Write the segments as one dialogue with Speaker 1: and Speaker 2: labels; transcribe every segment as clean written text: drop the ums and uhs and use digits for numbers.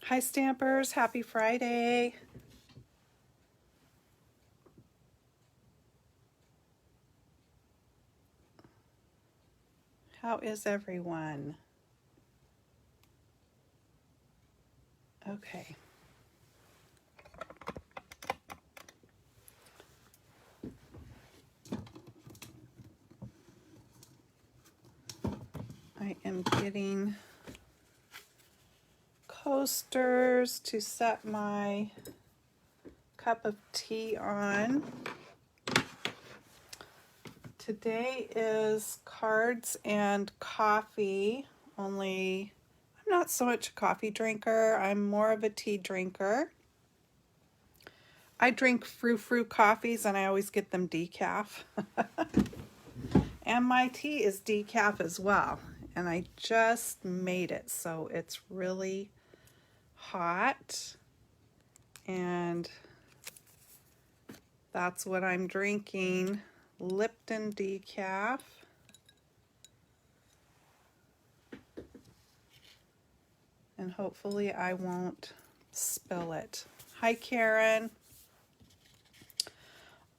Speaker 1: Hi Stampers, happy Friday. How is everyone? Okay. I am getting coasters to set my cup of tea on. Today is cards and coffee, only I'm not so much a coffee drinker. I'm more of a tea drinker. I drink frou-frou coffees and I always get them decaf. And my tea is decaf as well. And I just made it, so it's really hot. And that's what I'm drinking, Lipton decaf. And hopefully I won't spill it. Hi, Karen.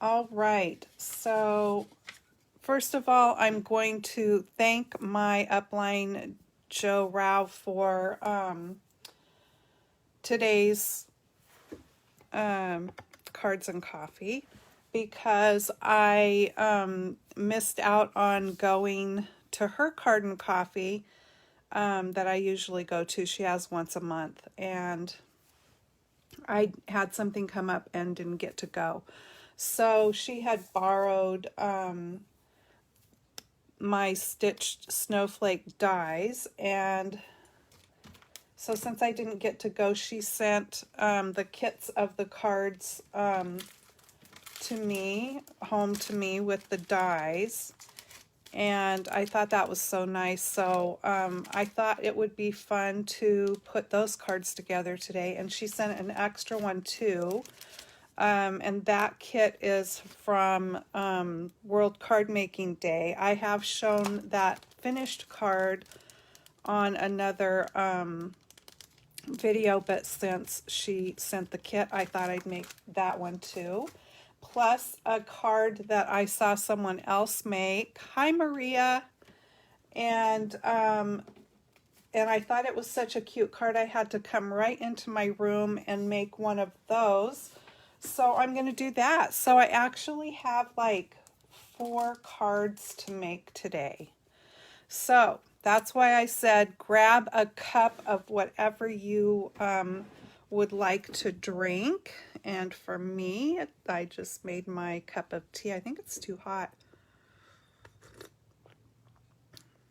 Speaker 1: All right, so first of all, I'm going to thank my upline, Joe Rao, for today's cards and coffee, because I missed out on going to her card and coffee that I usually go to. She has once a month, and I had something come up and didn't get to go. So she had borrowed my stitched Snowflake dies, and so since I didn't get to go, she sent the kits of the cards to me, home to me with the dies, and I thought that was so nice. So I thought it would be fun to put those cards together today, and she sent an extra one too. And that kit is from World Card Making Day. I have shown that finished card on another video, but since she sent the kit, I thought I'd make that one too. Plus a card that I saw someone else make. Hi, Maria. And I thought it was such a cute card, I had to come right into my room and make one of those. So I'm going to do that. So I actually have like 4 cards to make today. So that's why I said grab a cup of whatever you would like to drink. And for me, I just made my cup of tea. I think it's too hot.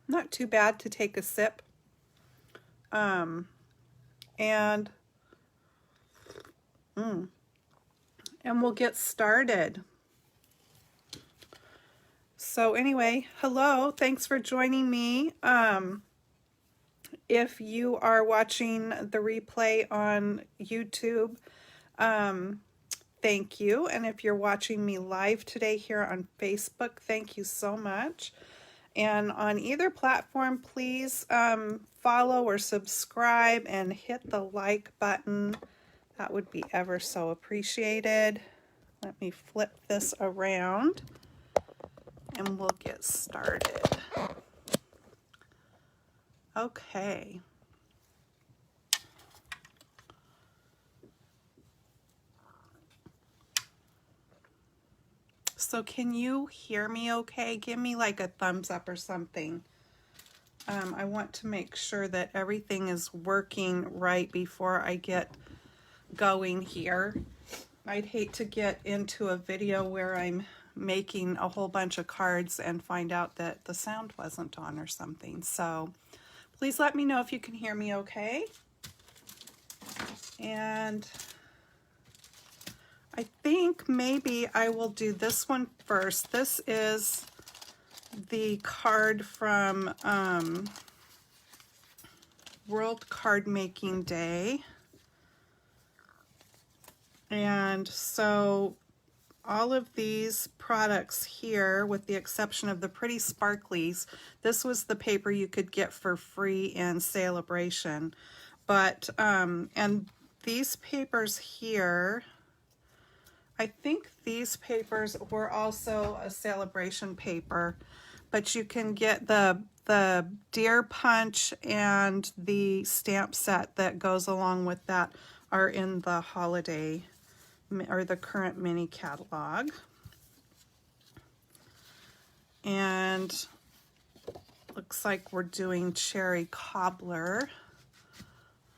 Speaker 1: Not too bad to take a sip. And we'll get started. So anyway, hello, thanks for joining me. If you are watching the replay on YouTube, thank you. And if you're watching me live today here on Facebook, thank you so much. And on either platform, please follow or subscribe and hit the like button. That would be ever so appreciated. Let me flip this around and we'll get started. Okay. So can you hear me okay? Give me like a thumbs up or something. I want to make sure that everything is working right before I get going here. I'd hate to get into a video where I'm making a whole bunch of cards and find out that the sound wasn't on or something. So please let me know if you can hear me okay. And I think maybe I will do this one first. This is the card from World Card Making Day. And so all of these products here, with the exception of the pretty sparklies, this was the paper you could get for free in Celebration. but, and these papers here, I think these papers were also a celebration paper, but you can get the deer punch and the stamp set that goes along with that are in the holiday or the current mini catalog. And looks like we're doing cherry cobbler.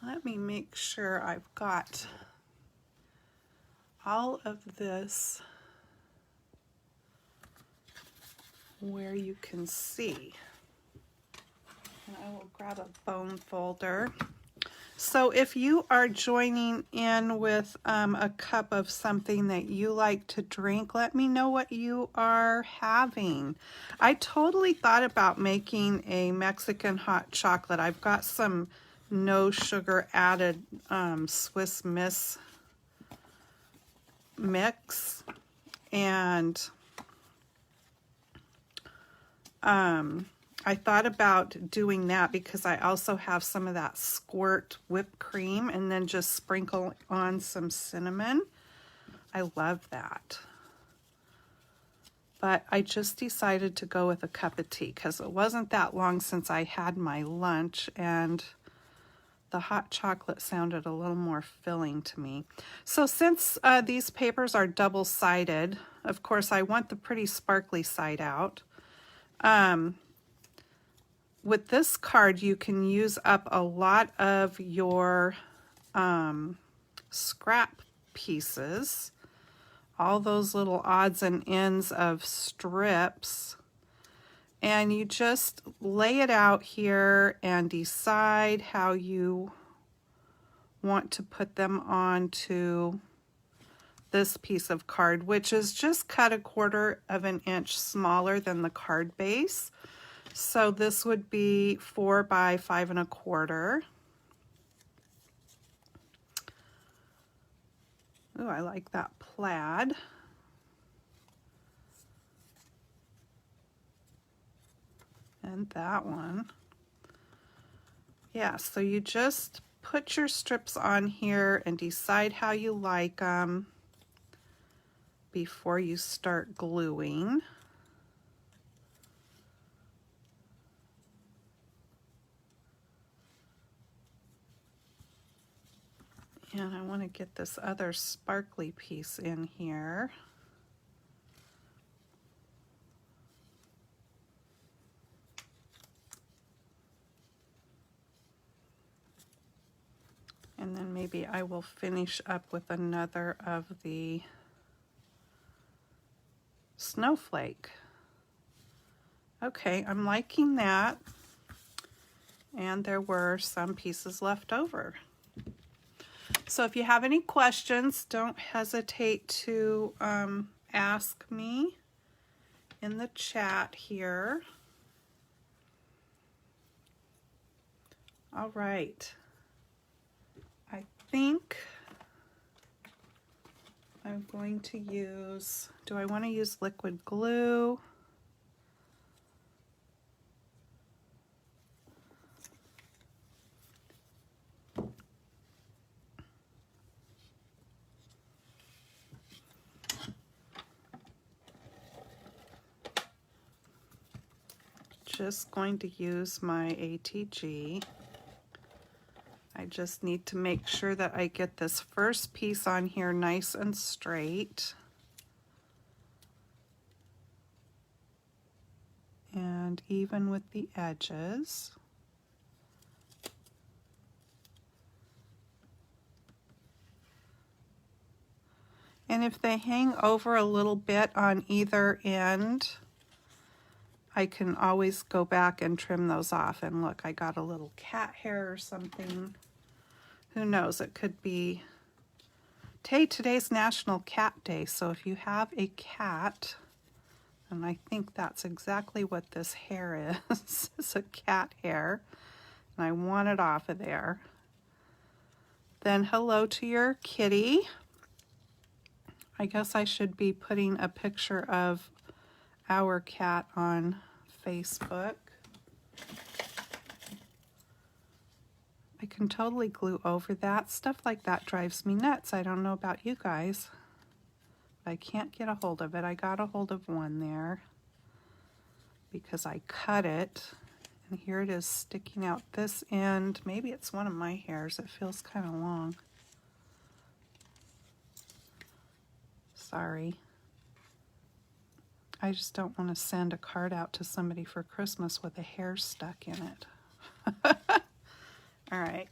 Speaker 1: Let me make sure I've got all of this where you can see. And I will grab a bone folder. So if you are joining in with a cup of something that you like to drink, let me know what you are having. I totally thought about making a Mexican hot chocolate. I've got some no sugar added Swiss Miss mix, and I thought about doing that because I also have some of that squirt whipped cream and then just sprinkle on some cinnamon. I love that. But I just decided to go with a cup of tea because it wasn't that long since I had my lunch, and the hot chocolate sounded a little more filling to me. So since these papers are double-sided, of course I want the pretty sparkly side out. With this card, you can use up a lot of your scrap pieces, all those little odds and ends of strips, and you just lay it out here and decide how you want to put them onto this piece of card, which is just cut 1/4 of an inch smaller than the card base. So this would be 4 by 5 1/4. Ooh, I like that plaid. And that one. Yeah, so you just put your strips on here and decide how you like them before you start gluing. And I want to get this other sparkly piece in here. And then maybe I will finish up with another of the snowflake. Okay, I'm liking that. And there were some pieces left over. So if you have any questions, don't hesitate to ask me in the chat here. All right. I think I'm going to use, do I want to use liquid glue? Just going to use my ATG. I just need to make sure that I get this first piece on here nice and straight. And even with the edges. And if they hang over a little bit on either end, I can always go back and trim those off. And look, I got a little cat hair or something. Who knows, it could be. Today's National Cat Day, so if you have a cat, and I think that's exactly what this hair is, it's a cat hair, and I want it off of there. Then hello to your kitty. I guess I should be putting a picture of our cat on Facebook. I can totally glue over that. Stuff like that drives me nuts. I don't know about you guys. I can't get a hold of it. I got a hold of one there because I cut it. And here it is sticking out this end. Maybe it's one of my hairs. It feels kind of long. Sorry. I just don't want to send a card out to somebody for Christmas with a hair stuck in it. All right.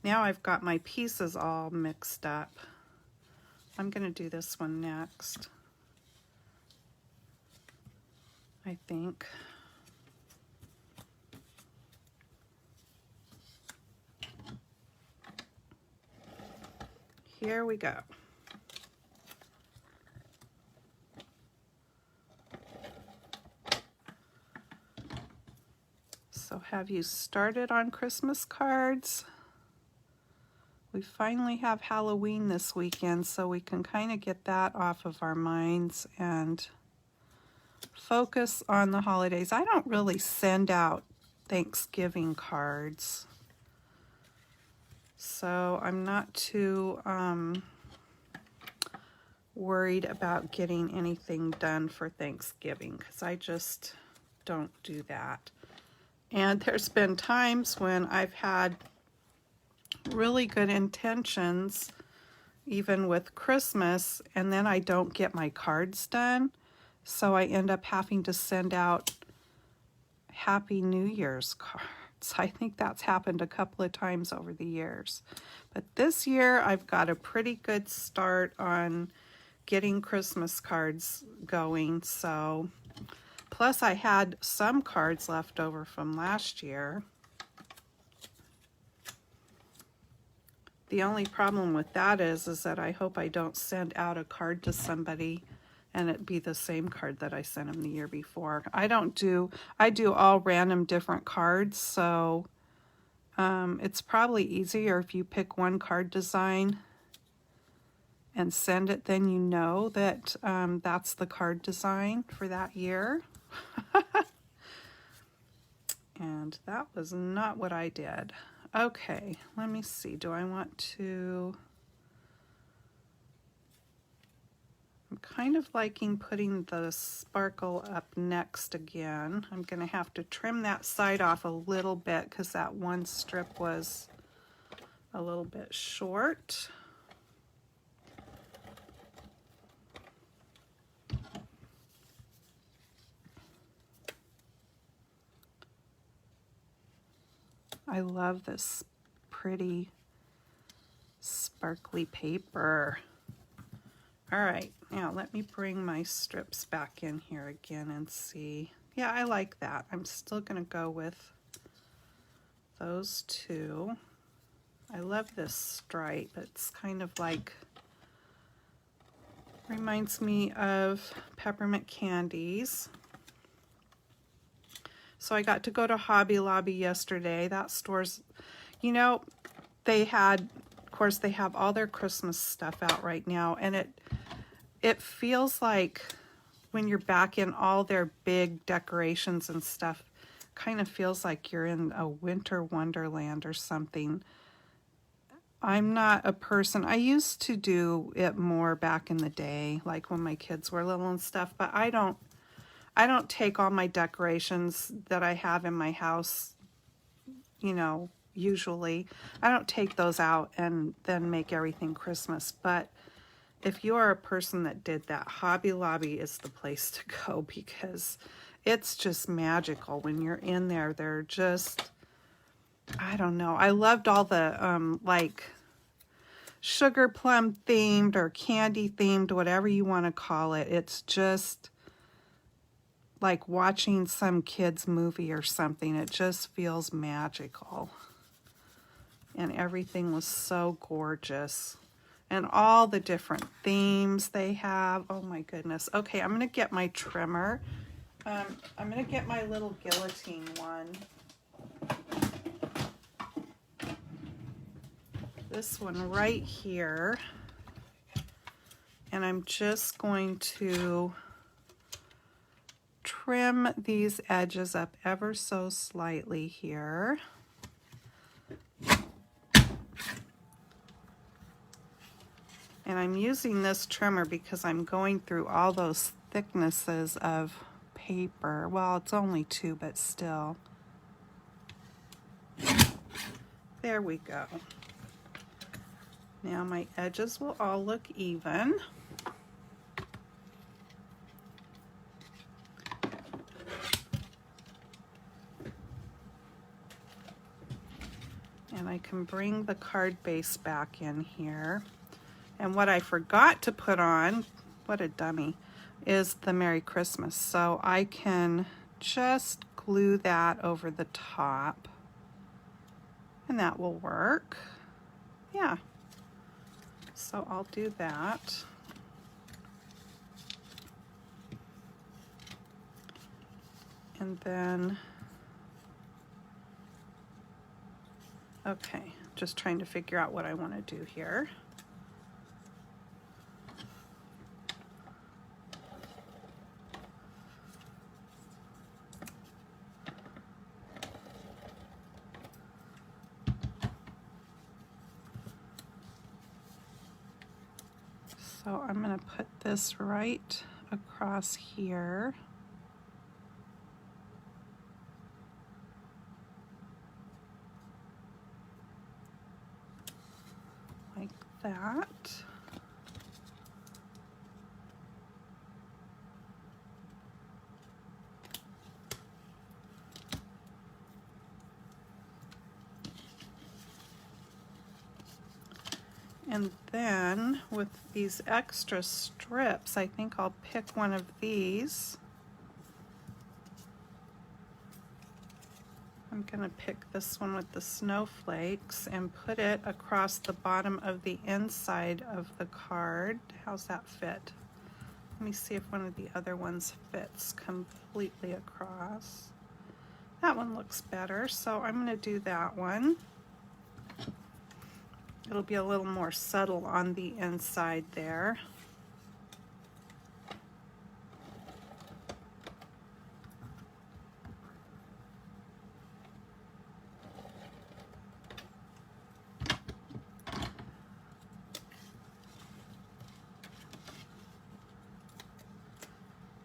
Speaker 1: Now I've got my pieces all mixed up. I'm going to do this one next, I think. Here we go. So have you started on Christmas cards? We finally have Halloween this weekend, so we can kind of get that off of our minds and focus on the holidays. I don't really send out Thanksgiving cards, so I'm not too worried about getting anything done for Thanksgiving because I just don't do that. And there's been times when I've had really good intentions, even with Christmas, and then I don't get my cards done. So I end up having to send out Happy New Year's cards. I think that's happened a couple of times over the years. But this year I've got a pretty good start on getting Christmas cards going. So plus I had some cards left over from last year. The only problem with that is that I hope I don't send out a card to somebody and it be the same card that I sent them the year before. I do all random different cards, so it's probably easier if you pick one card design and send it, then you know that that's the card design for that year. And that was not what I did. Okay, let me see. Do I want to... I'm kind of liking putting the sparkle up next again. I'm going to have to trim that side off a little bit because that one strip was a little bit short. I love this pretty sparkly paper. All right, now let me bring my strips back in here again and see. Yeah, I like that. I'm still going to go with those two. I love this stripe. It's kind of like, reminds me of peppermint candies. So I got to go to Hobby Lobby yesterday. That store's, you know, they had, of course, they have all their Christmas stuff out right now, and it feels like when you're back in all their big decorations and stuff, kind of feels like you're in a winter wonderland or something. I'm not a person, I used to do it more back in the day, like when my kids were little and stuff, but I don't take all my decorations that I have in my house, you know, usually. I don't take those out and then make everything Christmas. But if you are a person that did that, Hobby Lobby is the place to go because it's just magical when you're in there. They're just, I don't know. I loved all the like sugar plum themed or candy themed, whatever you want to call it. It's just like watching some kid's movie or something. It just feels magical. And everything was so gorgeous. And all the different themes they have. Oh my goodness. Okay, I'm going to get my trimmer. I'm going to get my little guillotine one. This one right here. And I'm just going to trim these edges up ever so slightly here. And I'm using this trimmer because I'm going through all those thicknesses of paper. Well, it's only 2, but still. There we go. Now my edges will all look even. And I can bring the card base back in here. And what I forgot to put on, what a dummy, is the Merry Christmas. So I can just glue that over the top. And that will work. Yeah. So I'll do that. And then, okay, just trying to figure out what I want to do here. So I'm going to put this right across here. Like that. And then with these extra strips, I think I'll pick one of these. I'm going to pick this one with the snowflakes and put it across the bottom of the inside of the card. How's that fit? Let me see if one of the other ones fits completely across. That one looks better, so I'm going to do that one. It'll be a little more subtle on the inside there.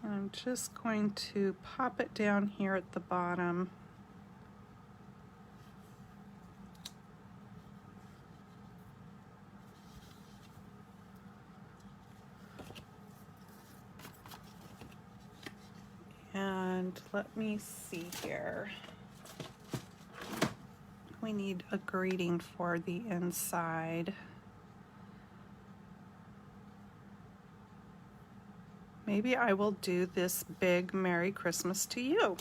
Speaker 1: And I'm just going to pop it down here at the bottom. And let me see here. We need a greeting for the inside. Maybe I will do this big Merry Christmas to you.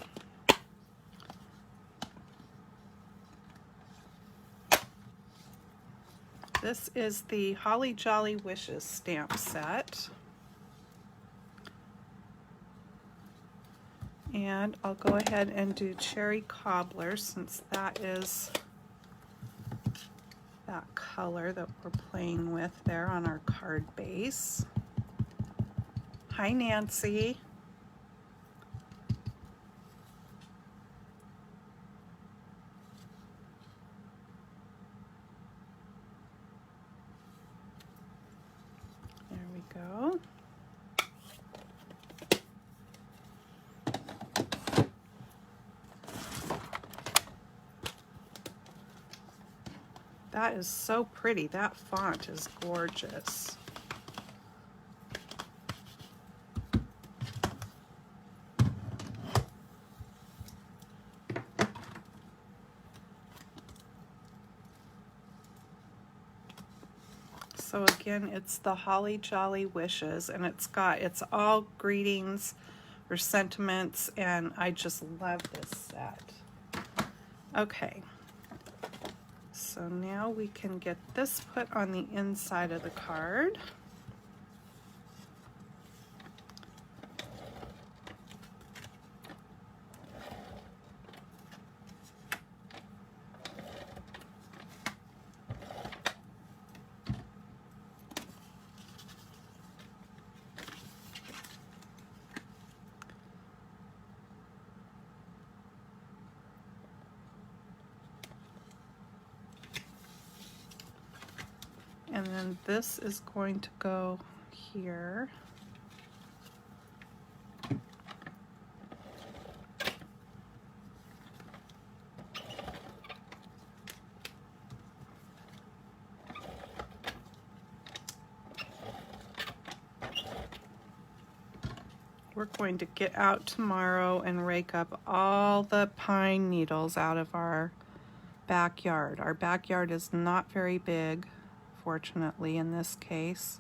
Speaker 1: This is the Holly Jolly Wishes stamp set. And I'll go ahead and do Cherry Cobbler since that is that color that we're playing with there on our card base. Hi, Nancy. There we go. That is so pretty. That font is gorgeous. So again, it's the Holly Jolly Wishes, and it's all greetings or sentiments, and I just love this set. Okay. So now we can get this put on the inside of the card. And And this is going to go here. We're going to get out tomorrow and rake up all the pine needles out of our backyard. Our backyard is not very big, fortunately in this case,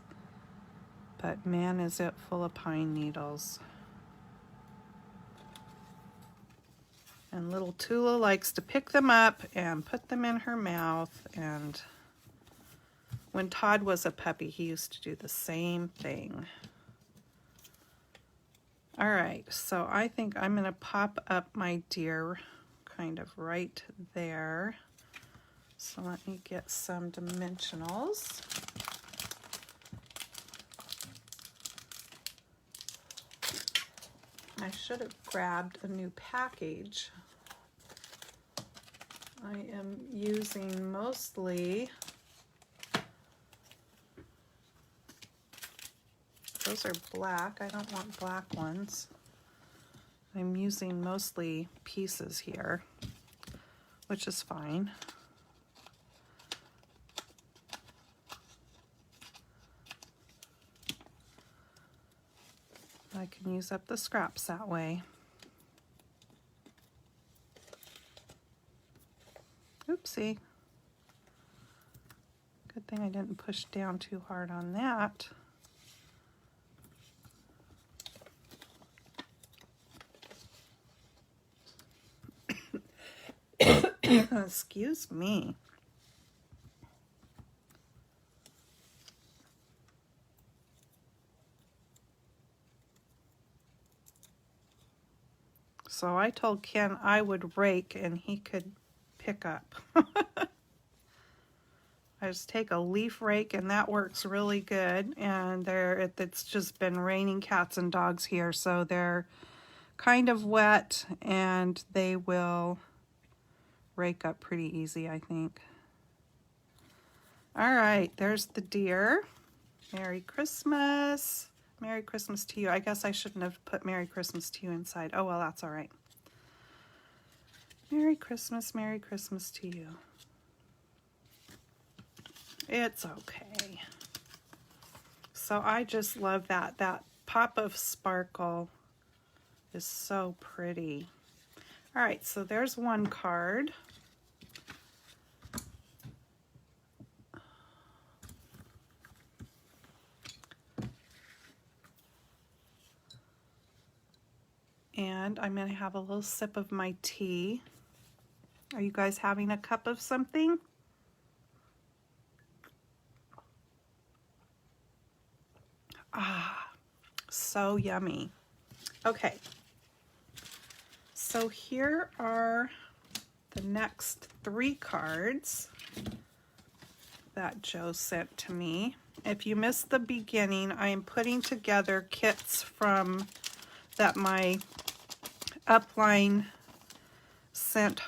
Speaker 1: but man is it full of pine needles. And little Tula likes to pick them up and put them in her mouth, and when Todd was a puppy, he used to do the same thing. All right, so I think I'm gonna pop up my deer kind of right there. So let me get some dimensionals. I should have grabbed a new package. I am using mostly, those are black. I don't want black ones. I'm using mostly pieces here, which is fine. I can use up the scraps that way. Oopsie. Good thing I didn't push down too hard on that. Excuse me. So I told Ken I would rake and he could pick up. I just take a leaf rake and that works really good. And it's just been raining cats and dogs here, so they're kind of wet and they will rake up pretty easy, I think. All right, there's the deer. Merry Christmas. Merry Christmas to you. I guess I shouldn't have put Merry Christmas to you inside. Oh, well, that's all right. Merry Christmas to you. It's okay. So I just love that. That pop of sparkle is so pretty. All right, so there's one card. And I'm going to have a little sip of my tea. Are you guys having a cup of something? Ah, so yummy. Okay, so here are the next 3 cards that Joe sent to me. If you missed the beginning, I am putting together kits from that my upline sent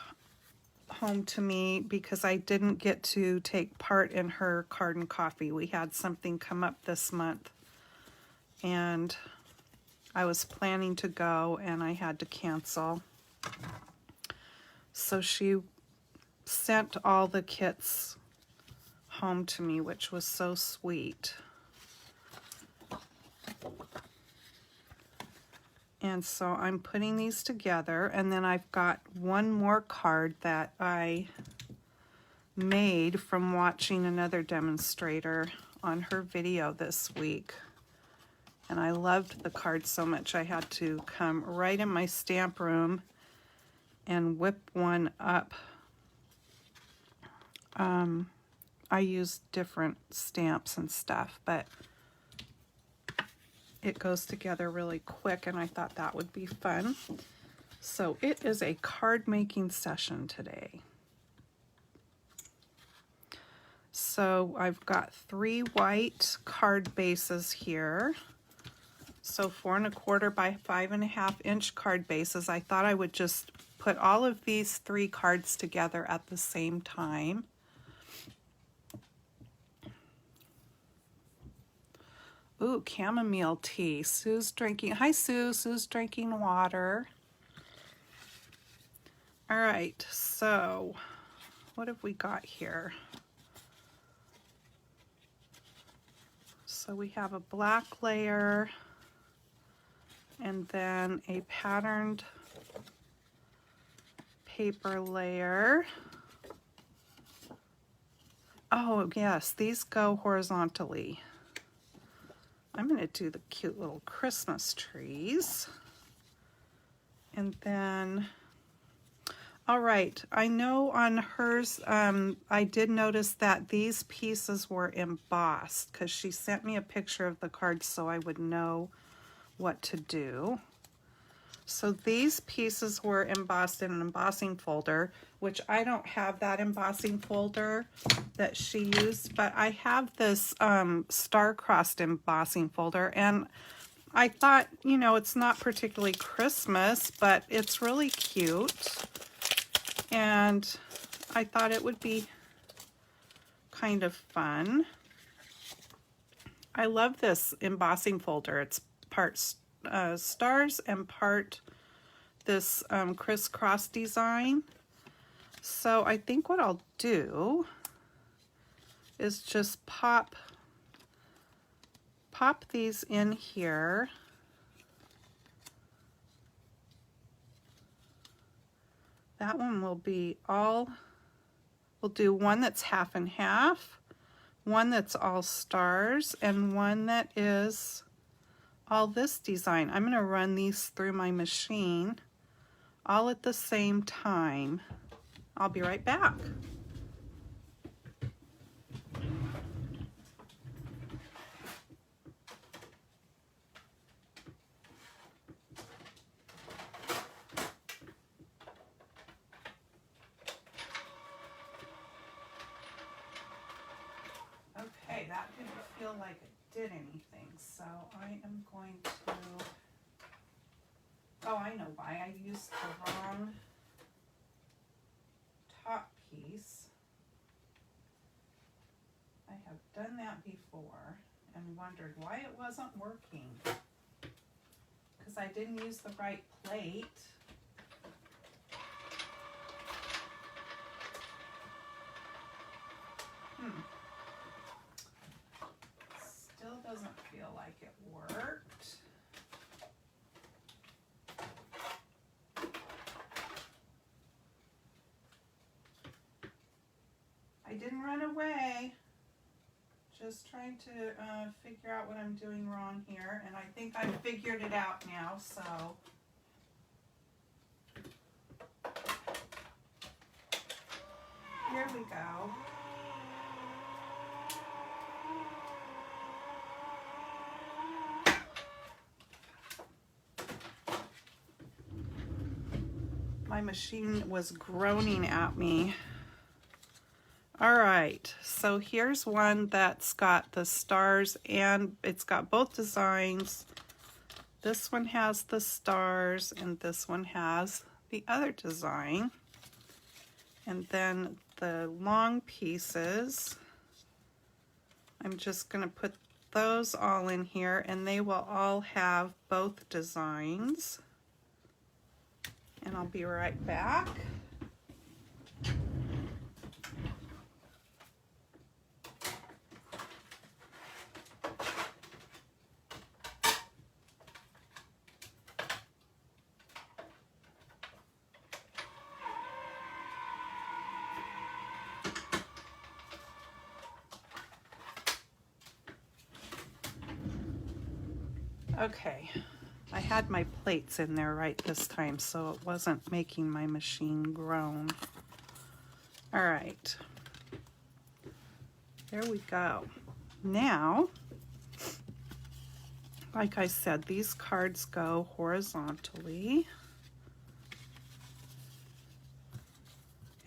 Speaker 1: home to me because I didn't get to take part in her card and coffee. We had something come up this month and I was planning to go and I had to cancel. So she sent all the kits home to me, which was so sweet. And so I'm putting these together, and then I've got one more card that I made from watching another demonstrator on her video this week. And I loved the card so much I had to come right in my stamp room and whip one up. I used different stamps and stuff, but it goes together really quick, and I thought that would be fun. So it is a card making session today. So I've got 3 white card bases here. So 4 1/4 by 5 1/2 inch card bases. I thought I would just put all of these 3 cards together at the same time. Ooh, chamomile tea. Sue's drinking. Hi, Sue. Sue's drinking water. All right, so what have we got here? So we have a black layer and then a patterned paper layer. Oh yes, these go horizontally. I'm going to do the cute little Christmas trees. And then, all right, I know on hers, I did notice that these pieces were embossed because she sent me a picture of the card so I would know what to do. So these pieces were embossed in an embossing folder, which I don't have that embossing folder that she used, but I have this star-crossed embossing folder, and I thought, you know, it's not particularly Christmas, but it's really cute, and I thought it would be kind of fun. I love this embossing folder. It's part stars and part this crisscross design. So I think what I'll do is just pop these in here. That one will be all, we'll do one that's half and half, one that's all stars, and one that is all this design. I'm going to run these through my machine all at the same time. I'll be right back. Okay, that didn't feel like it did anything, so I am going to, oh, I know why. I used the wrong top piece. I have done that before and wondered why it wasn't working, because I didn't use the right plate. Still doesn't feel like it worked. I didn't run away. Just trying to figure out what I'm doing wrong here, and I think I've figured it out now, so. Here we go. My machine was groaning at me. All right, so here's one that's got the stars and it's got both designs. This one has the stars and this one has the other design. And then the long pieces, I'm just going to put those all in here and they will all have both designs. And I'll be right back. Okay, I had my plates in there right this time, so it wasn't making my machine groan. All right, there we go. Now, like I said, these cards go horizontally.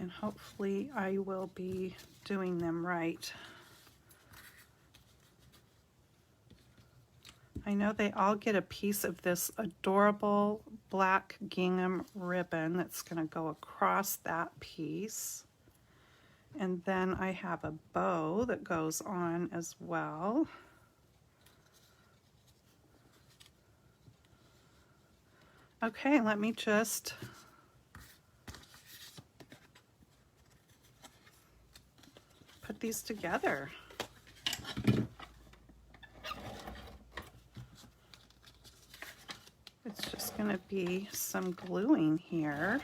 Speaker 1: And hopefully I will be doing them right. I know they all get a piece of this adorable black gingham ribbon that's going to go across that piece. And then I have a bow that goes on as well. Okay, let me just put these together. It's just going to be some gluing here,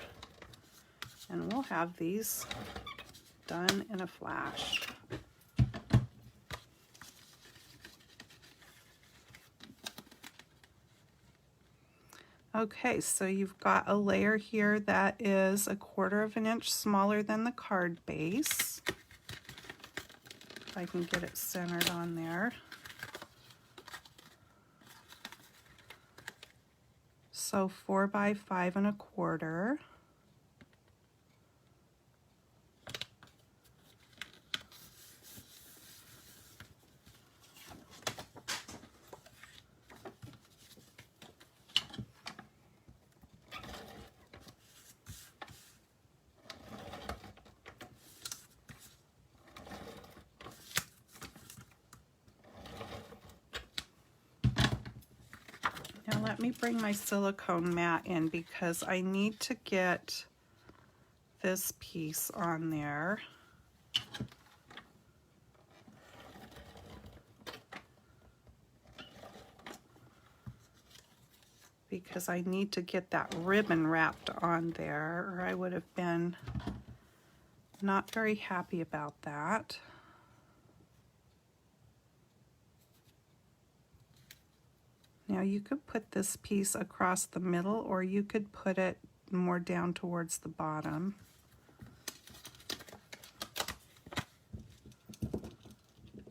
Speaker 1: and we'll have these done in a flash. Okay, so you've got a layer here that is 1/4 inch smaller than the card base. If I can get it centered on there. So 4 by 5 1/4. Now let me bring my silicone mat in because I need to get this piece on there. Because I need to get that ribbon wrapped on there, or I would have been not very happy about that. Now you could put this piece across the middle, or you could put it more down towards the bottom.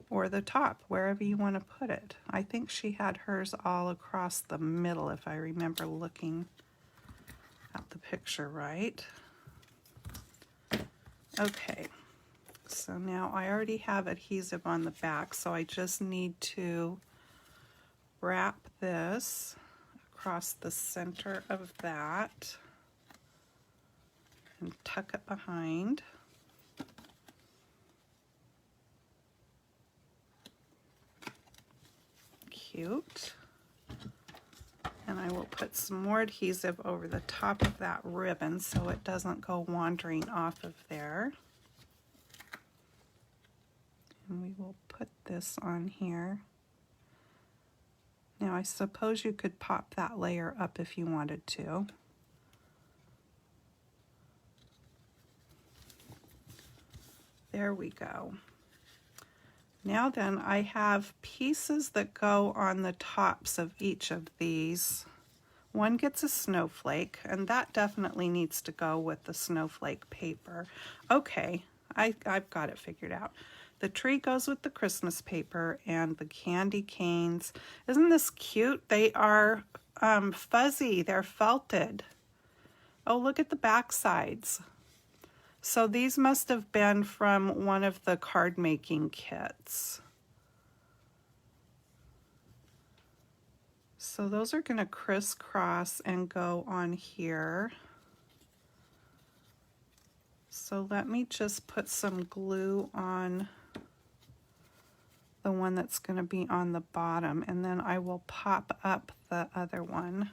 Speaker 1: Or the top, wherever you want to put it. I think she had hers all across the middle, if I remember looking at the picture right. Okay, so now I already have adhesive on the back, so I just need to wrap this across the center of that and tuck it behind. Cute. And I will put some more adhesive over the top of that ribbon so it doesn't go wandering off of there. And we will put this on here. Now I suppose you could pop that layer up if you wanted to. There we go. Now then, I have pieces that go on the tops of each of these. One gets a snowflake, and that definitely needs to go with the snowflake paper. Okay, I've got it figured out. The tree goes with the Christmas paper and the candy canes. Isn't this cute? They are fuzzy, they're felted. Oh, look at the back sides. So these must have been from one of the card making kits. So those are going to crisscross and go on here. So let me just put some glue on the one that's going to be on the bottom, and then I will pop up the other one.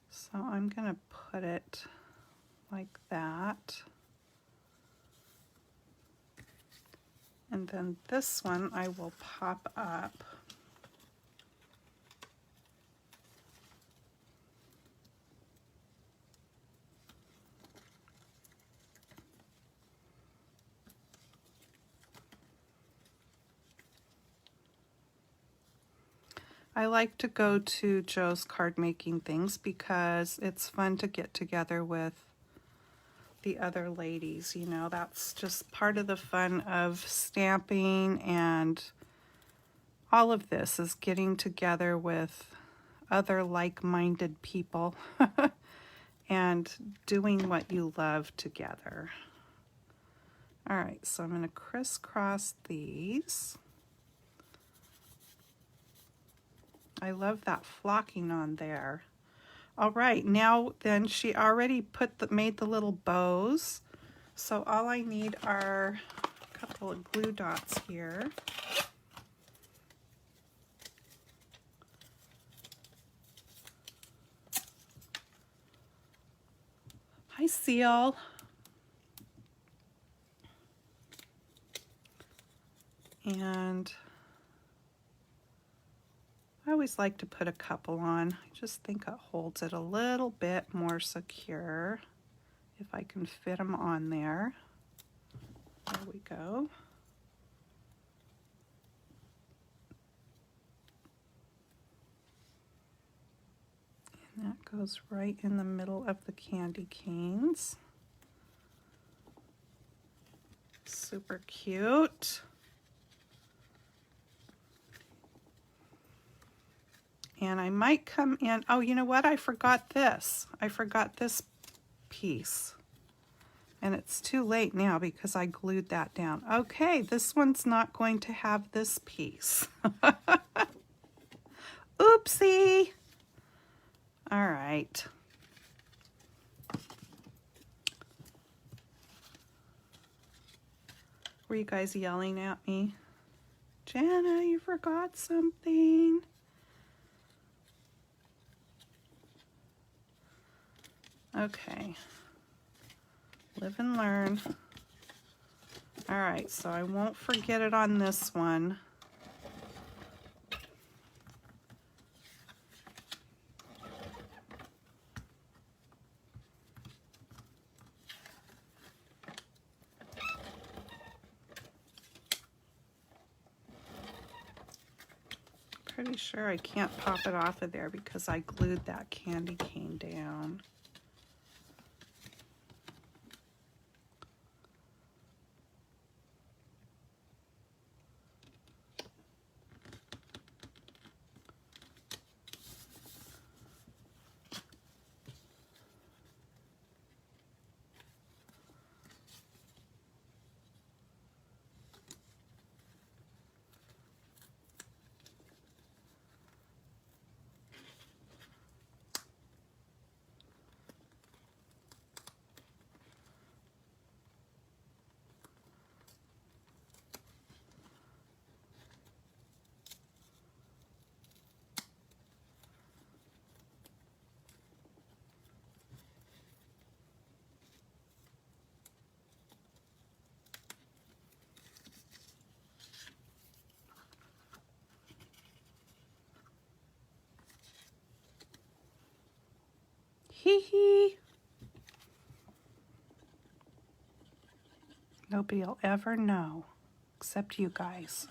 Speaker 1: So I'm going to put it like that. And then this one I will pop up. I like to go to Joe's card making things because it's fun to get together with the other ladies, you know. That's just part of the fun of stamping, and all of this is getting together with other like-minded people and doing what you love together. All right, so I'm going to crisscross these. I love that flocking on there. All right, now then she already made the little bows. So all I need are a couple of glue dots here. my seal. And I always like to put a couple on. I just think it holds it a little bit more secure if I can fit them on there. There we go. And that goes right in the middle of the candy canes. Super cute. And I might come in, oh, you know what? I forgot this. I forgot this piece. And it's too late now because I glued that down. Okay, this one's not going to have this piece. Oopsie. All right. Were you guys yelling at me? Jana, you forgot something. Okay. Live and learn. All right, so I won't forget it on this one. Pretty sure I can't pop it off of there because I glued that candy cane down. Hee hee. Nobody will ever know, except you guys.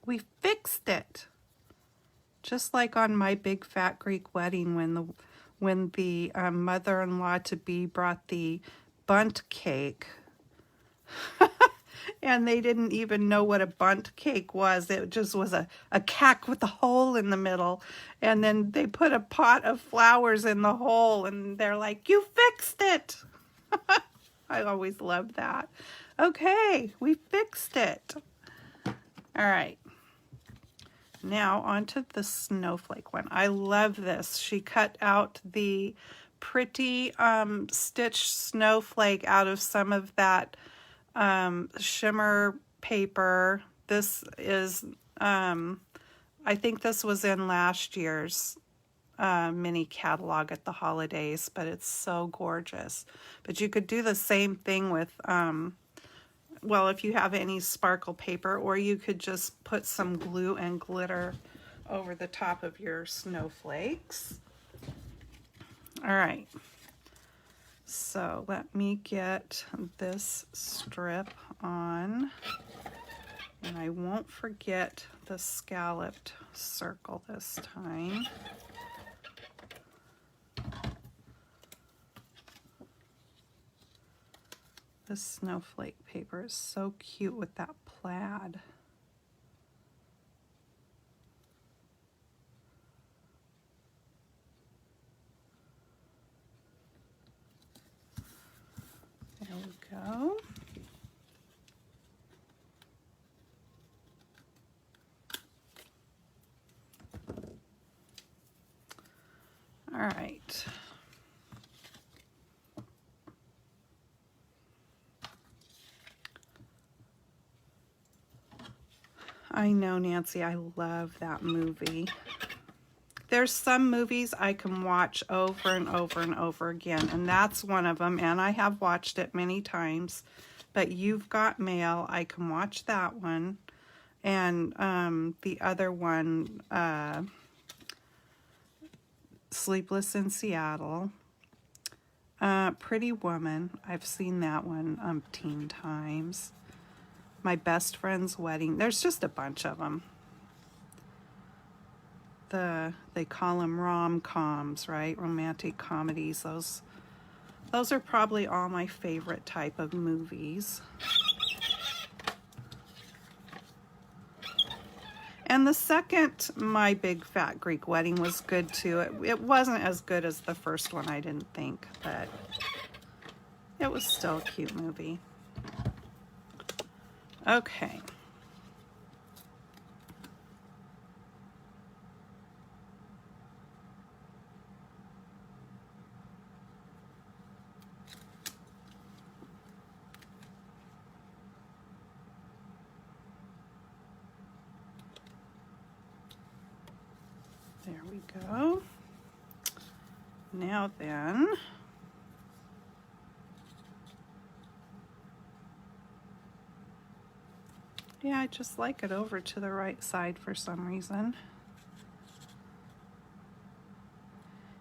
Speaker 1: We fixed it. Just like on my big fat Greek wedding when the mother-in-law to be brought the bundt cake. And they didn't even know what a bundt cake was. It just was a cack with a hole in the middle. And then they put a pot of flowers in the hole and they're like, you fixed it. I always loved that. Okay, we fixed it. All right. Now onto the snowflake one. I love this. She cut out the pretty stitched snowflake out of some of that shimmer paper. This is, I think this was in last year's mini catalog at the holidays, but it's so gorgeous. But you could do the same thing with well, if you have any sparkle paper, or you could just put some glue and glitter over the top of your snowflakes. All right, so let me get this strip on, and I won't forget the scalloped circle this time. This snowflake paper is so cute with that plaid. There we go. All right. I know, Nancy, I love that movie. There's some movies I can watch over and over and over again, and that's one of them, and I have watched it many times. But You've Got Mail, I can watch that one. And the other one, Sleepless in Seattle. Pretty Woman, I've seen that one umpteen times. My Best Friend's Wedding. There's just a bunch of them. They call them rom-coms, right? Romantic comedies. Those are probably all my favorite type of movies. And the second My Big Fat Greek Wedding was good too. It wasn't as good as the first one, I didn't think, but it was still a cute movie. Okay. There we go. Now then, yeah, I just like it over to the right side for some reason.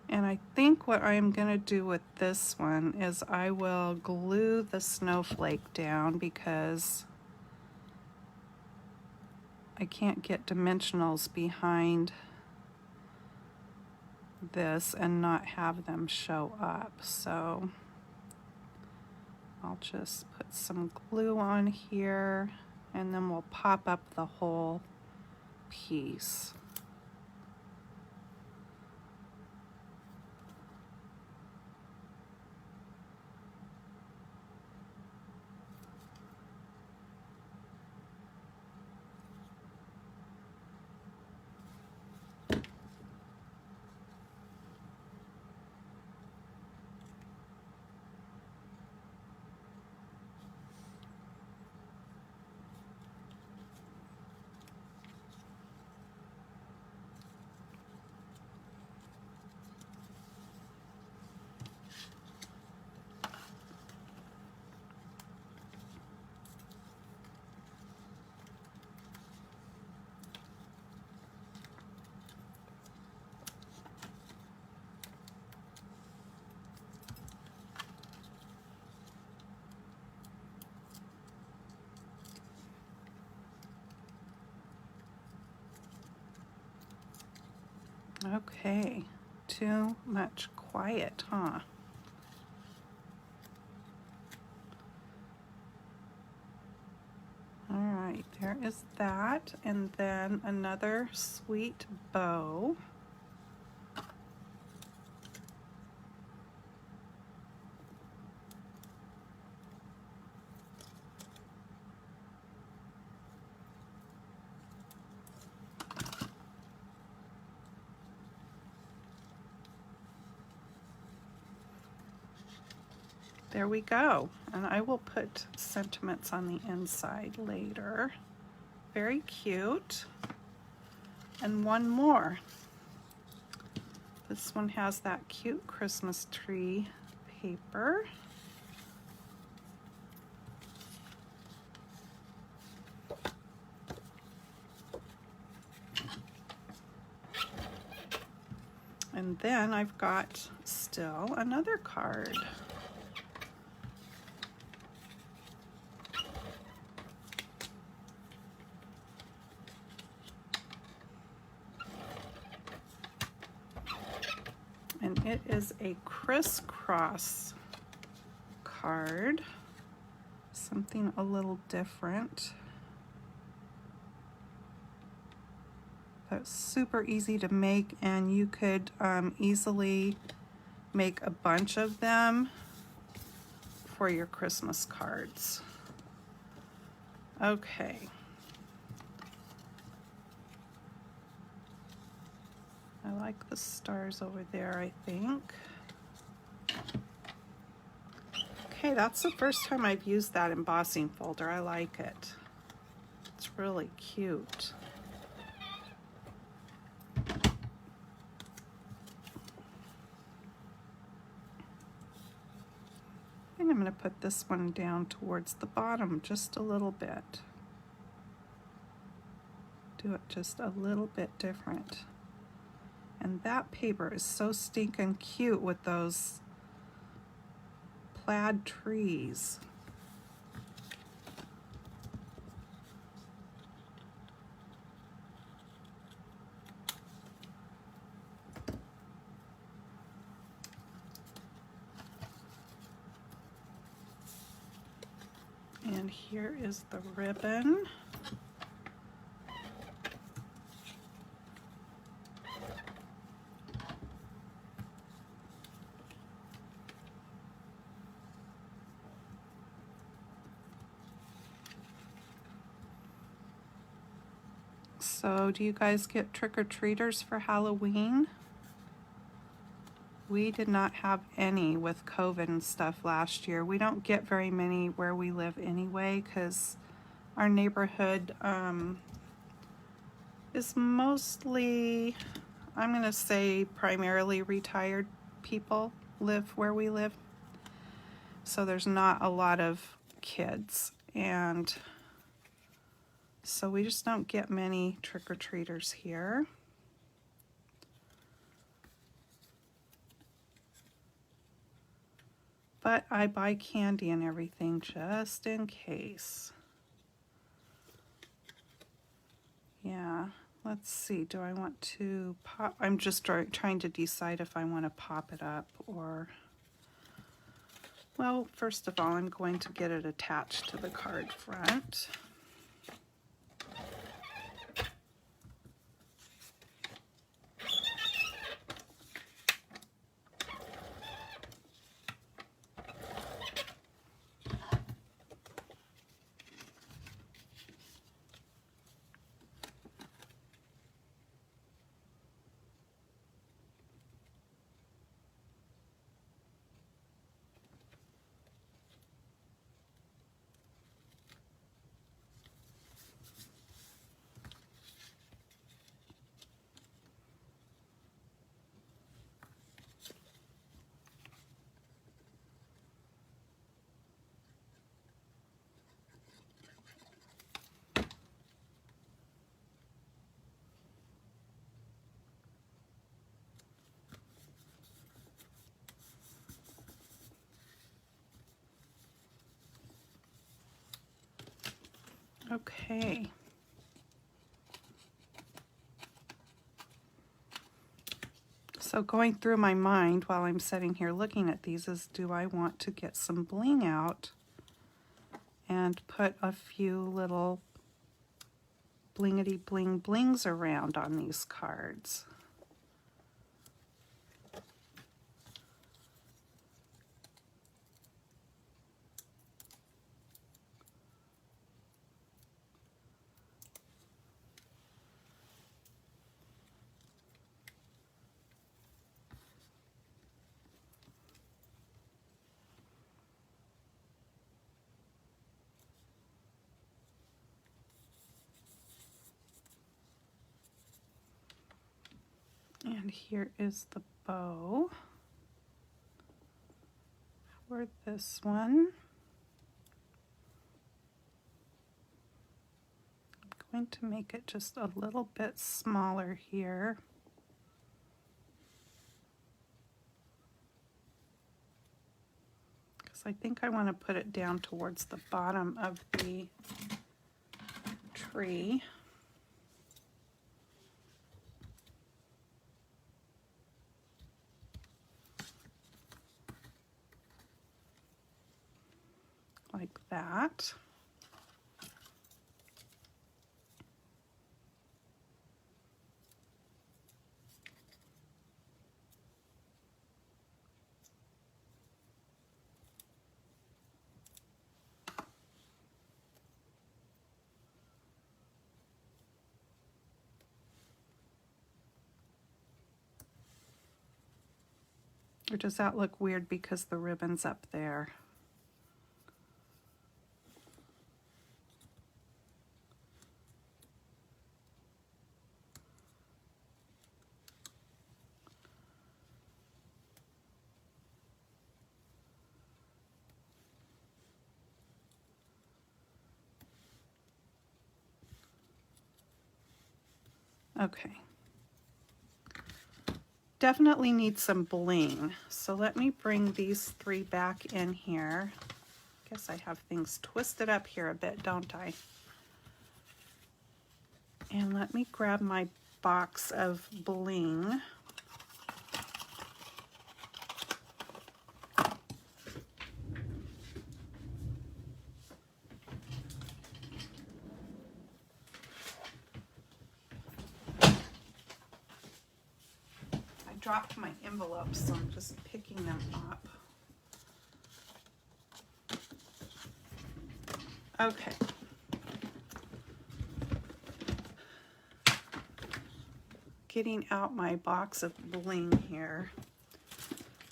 Speaker 1: And I think what I'm going to do with this one is I will glue the snowflake down because I can't get dimensionals behind this and not have them show up. So I'll just put some glue on here and then we'll pop up the whole piece. Okay, too much quiet, huh? All right, there is that, and then another sweet bow. There we go. And I will put sentiments on the inside later. Very cute. And one more. This one has that cute Christmas tree paper. And then I've got still another card. And it is a Criss-Cross card, something a little different. They're super easy to make, and you could easily make a bunch of them for your Christmas cards. Okay. I like the stars over there, I think. Okay, that's the first time I've used that embossing folder. I like it. It's really cute. And I'm going to put this one down towards the bottom just a little bit. Do it just a little bit different. And that paper is so stinking cute with those plaid trees. And here is the ribbon. So, do you guys get trick-or-treaters for Halloween? We did not have any with COVID and stuff last year. We don't get very many where we live anyway, because our neighborhood is mostly, I'm going to say primarily retired people live where we live. So there's not a lot of kids, and so we just don't get many trick-or-treaters here. But I buy candy and everything just in case. Yeah, let's see. Do I want to pop? I'm just trying to decide if I want to pop it up or... Well, first of all, I'm going to get it attached to the card front. Okay. So going through my mind while I'm sitting here looking at these is, do I want to get some bling out and put a few little blingity bling blings around on these cards? And here is the bow for this one. I'm going to make it just a little bit smaller here. Because I think I want to put it down towards the bottom of the tree. Like that. Or does that look weird because the ribbon's up there? Okay. Definitely need some bling. So let me bring these 3 back in here. Guess I have things twisted up here a bit, don't I? And let me grab my box of bling. Dropped my envelopes, so I'm just picking them up. Okay. Getting out my box of bling here.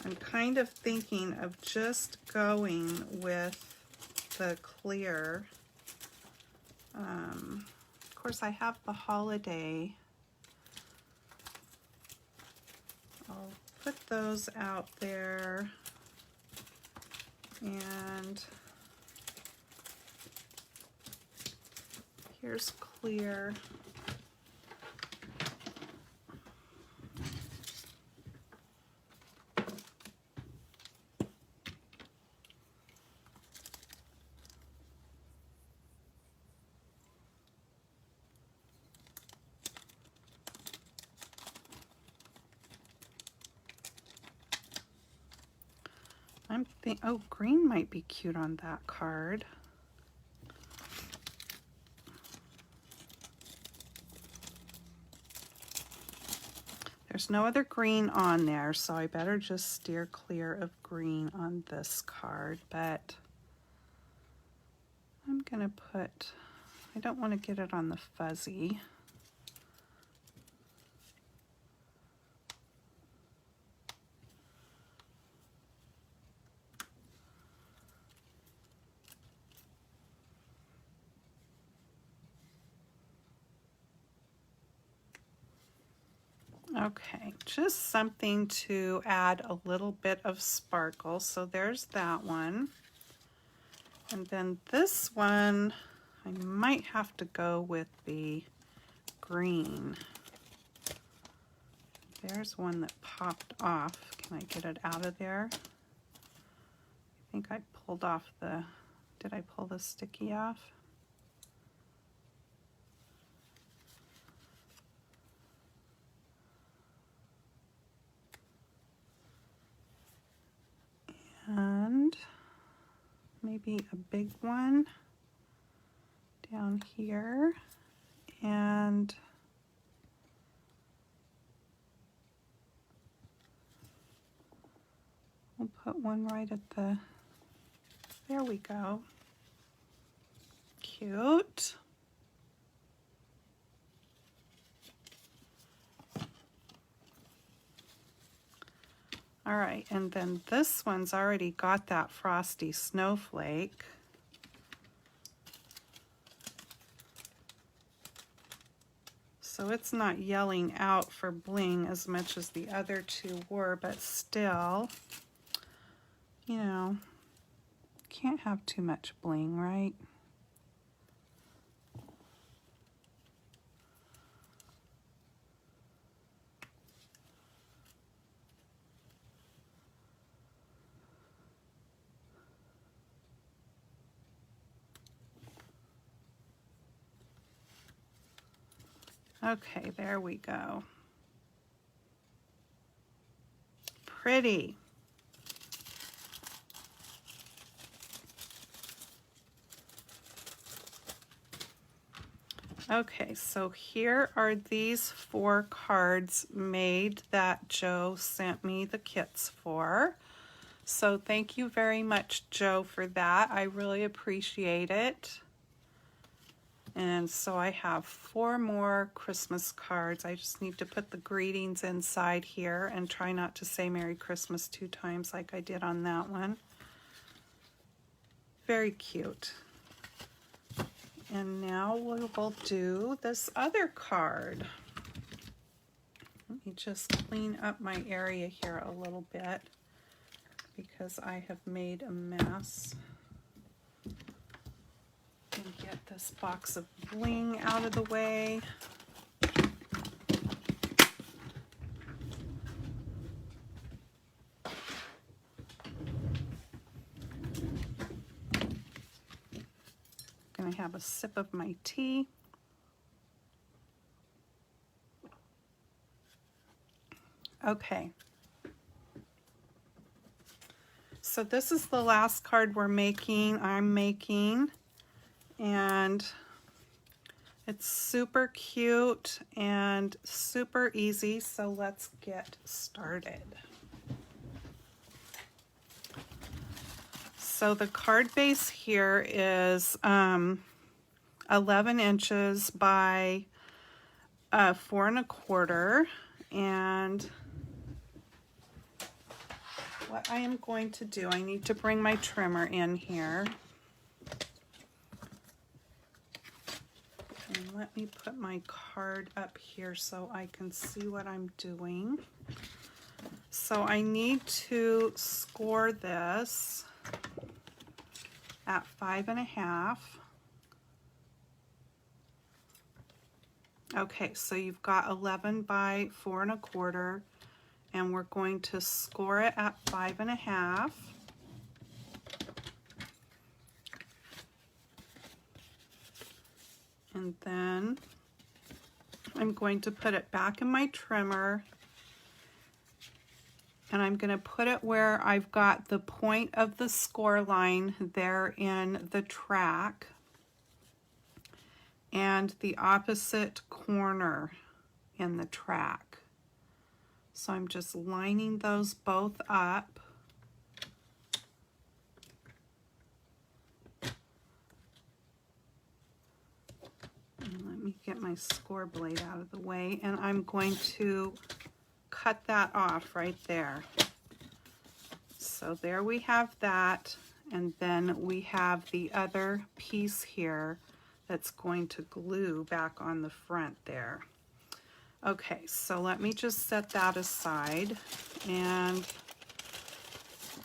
Speaker 1: I'm kind of thinking of just going with the clear. Of course, I have the holiday. I'll put those out there, and here's clear. Oh, green might be cute on that card. There's no other green on there, so I better just steer clear of green on this card, but I'm gonna put, I don't want to get it on the fuzzy. Okay, just something to add a little bit of sparkle. So there's that one. And then this one, I might have to go with the green. There's one that popped off. Can I get it out of there? I think I pulled off the, did I pull the sticky off? And maybe a big one down here, and we'll put one right at the, there we go. Cute. All right, and then this one's already got that frosty snowflake. So it's not yelling out for bling as much as the other two were, but still, you know, can't have too much bling, right? Okay, there we go. Pretty. Okay, so here are these 4 cards made that Joe sent me the kits for. So thank you very much, Joe, for that. I really appreciate it. And so I have 4 more Christmas cards. I just need to put the greetings inside here and try not to say Merry Christmas 2 times like I did on that one. Very cute. And now we will do this other card. Let me just clean up my area here a little bit because I have made a mess. And get this box of bling out of the way. Gonna have a sip of my tea. Okay. So this is the last card I'm making. And it's super cute and super easy, so let's get started. So the card base here is 11 inches by 4 1/4, and what I am going to do, I need to bring my trimmer in here. And let me put my card up here so I can see what I'm doing. So I need to score this at 5 1/2. Okay, so you've got 11 by 4 1/4, and we're going to score it at 5 1/2. And then I'm going to put it back in my trimmer, and I'm going to put it where I've got the point of the score line there in the track and the opposite corner in the track. So I'm just lining those both up. Let me get my score blade out of the way, and I'm going to cut that off right there. So there we have that, and then we have the other piece here that's going to glue back on the front there. Okay, so let me just set that aside. And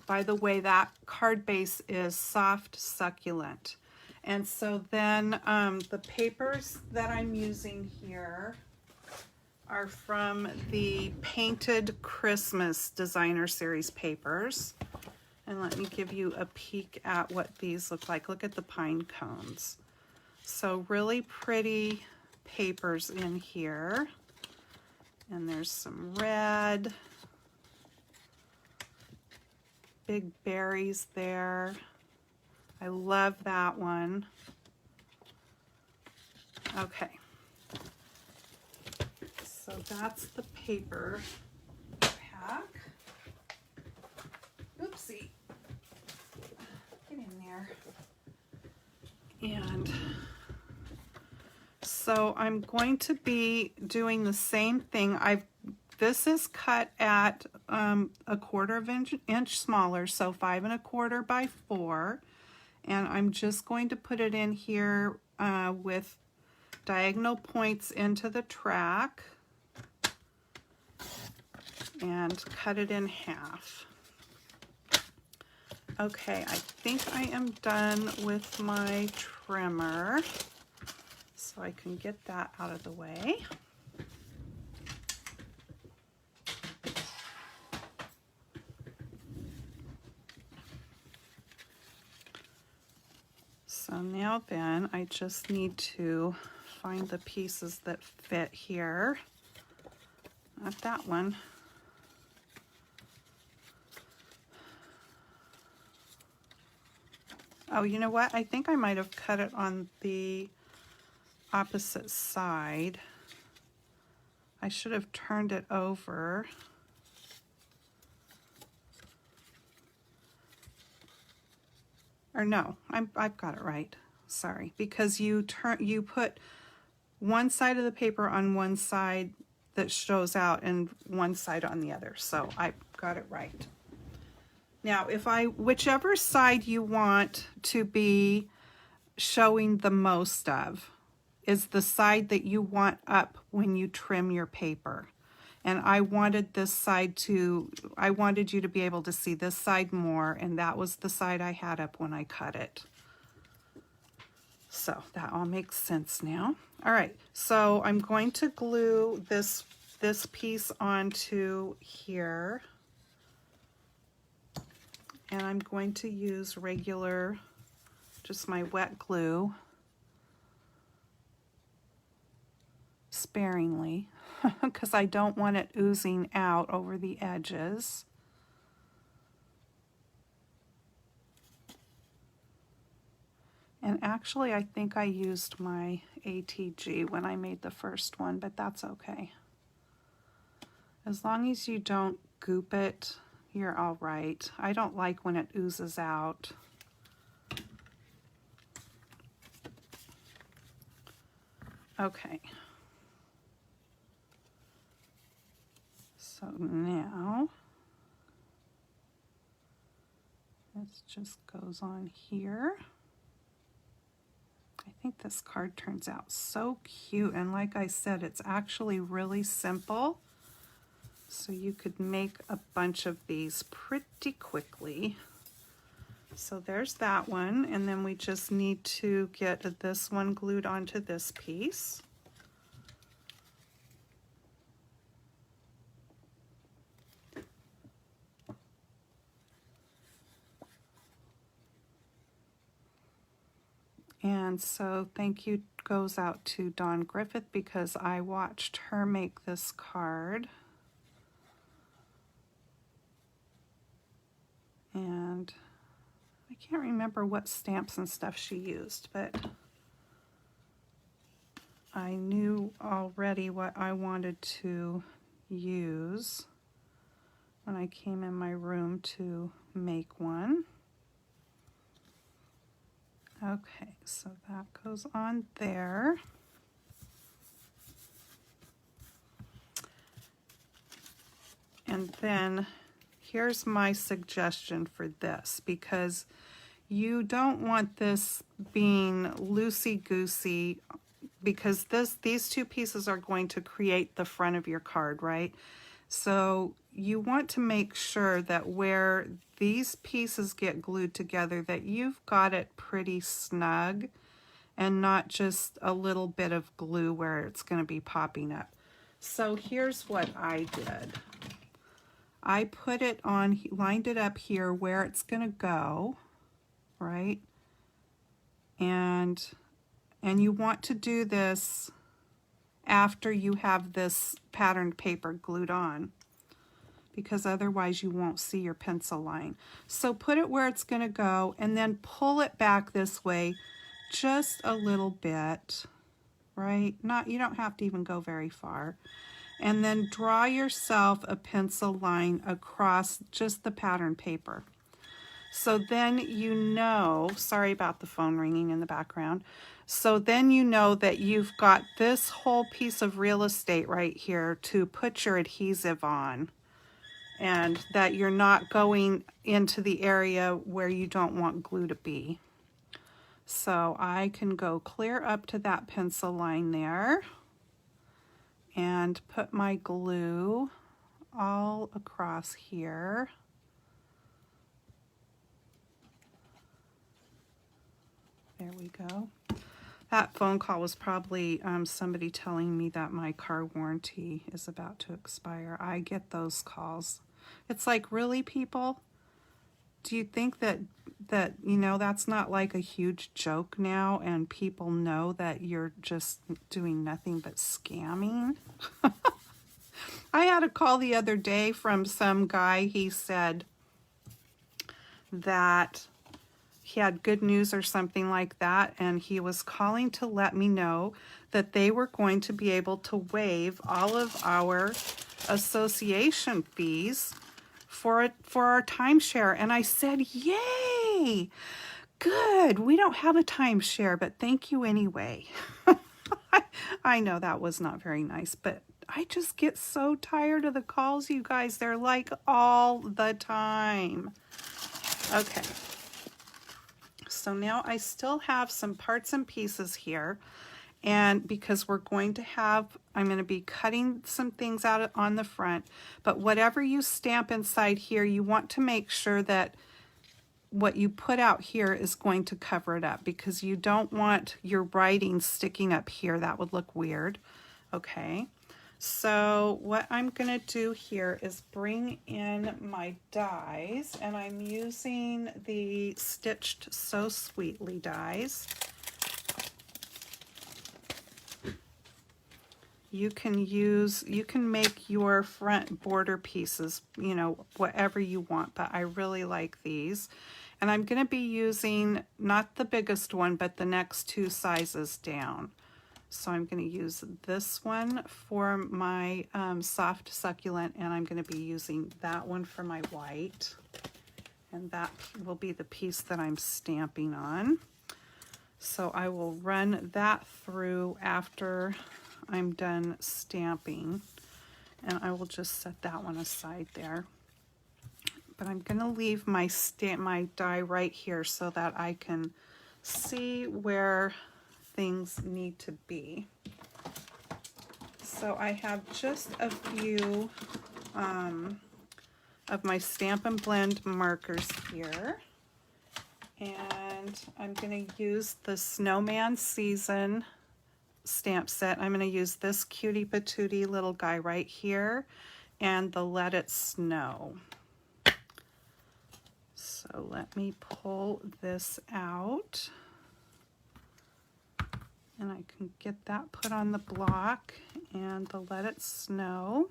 Speaker 1: by the way, that card base is soft succulent. And so then the papers that I'm using here are from the Painted Christmas Designer Series papers. And let me give you a peek at what these look like. Look at the pine cones. So really pretty papers in here. And there's some red, big berries there. I love that one. Okay. So that's the paper pack. Oopsie. Get in there. And so I'm going to be doing the same thing. This is cut at 1/4 inch smaller, so 5 1/4 by 4. And I'm just going to put it in here with diagonal points into the track and cut it in half. Okay, I think I am done with my trimmer, so I can get that out of the way. So now then, I just need to find the pieces that fit here. Not that one. Oh, you know what? I think I might have cut it on the opposite side. I should have turned it over. Or no, I've got it right. sorry, because you put one side of the paper on one side that shows out and one side on the other. So I got it right. Now, whichever side you want to be showing the most of is the side that you want up when you trim your paper. And I wanted I wanted you to be able to see this side more, and that was the side I had up when I cut it. So that all makes sense now. All right, so I'm going to glue this piece onto here. And I'm going to use regular, just my wet glue, sparingly, because I don't want it oozing out over the edges. And actually, I think I used my ATG when I made the first one, but that's okay. As long as you don't goop it, you're all right. I don't like when it oozes out. Okay. So now, this just goes on here. I think this card turns out so cute, and like I said, it's actually really simple. So you could make a bunch of these pretty quickly. So there's that one, and then we just need to get this one glued onto this piece. And so thank you goes out to Dawn Griffith, because I watched her make this card. And I can't remember what stamps and stuff she used, but I knew already what I wanted to use when I came in my room to make one. Okay, so that goes on there. And then here's my suggestion for this, because you don't want this being loosey-goosey, because these two pieces are going to create the front of your card, right? So you want to make sure that where these pieces get glued together, that you've got it pretty snug and not just a little bit of glue where it's going to be popping up. So here's what I did. I put it on, lined it up here where it's going to go, right? And you want to do this after you have this patterned paper glued on, because otherwise you won't see your pencil line. So put it where it's going to go, and then pull it back this way just a little bit, right? You don't have to even go very far. And then draw yourself a pencil line across just the pattern paper. So then you know, sorry about the phone ringing in the background. So then you know that you've got this whole piece of real estate right here to put your adhesive on, and that you're not going into the area where you don't want glue to be. So I can go clear up to that pencil line there and put my glue all across here. There we go. That phone call was probably somebody telling me that my car warranty is about to expire. I get those calls. It's like, really, people? Do you think that you know, that's not like a huge joke now, and people know that you're just doing nothing but scamming? I had a call the other day from some guy. He said that he had good news or something like that, and he was calling to let me know that they were going to be able to waive all of our association fees for our timeshare. And I said, yay, Good. We don't have a timeshare, but thank you anyway. I know that was not very nice, but I just get so tired of the calls, you guys. They're like all the time. Okay. So now I still have some parts and pieces here. And because we're going to have, I'm going to be cutting some things out on the front. But whatever you stamp inside here, you want to make sure that what you put out here is going to cover it up, because you don't want your writing sticking up here. That would look weird. Okay, so what I'm going to do here is bring in my dies, and I'm using the Stitched So Sweetly dies. You can make your front border pieces, you know, whatever you want, but I really like these. And I'm going to be using not the biggest one, but the next two sizes down. So I'm going to use this one for my soft succulent, and I'm going to be using that one for my white. And that will be the piece that I'm stamping on. So I will run that through after I'm done stamping, and I will just set that one aside there. But I'm going to leave my die right here so that I can see where things need to be. So I have just a few of my Stamp and Blend markers here, and I'm going to use the Snowman Season stamp set. I'm going to use this cutie patootie little guy right here and the Let It Snow. So let me pull this out, and I can get that put on the block, and the Let It Snow,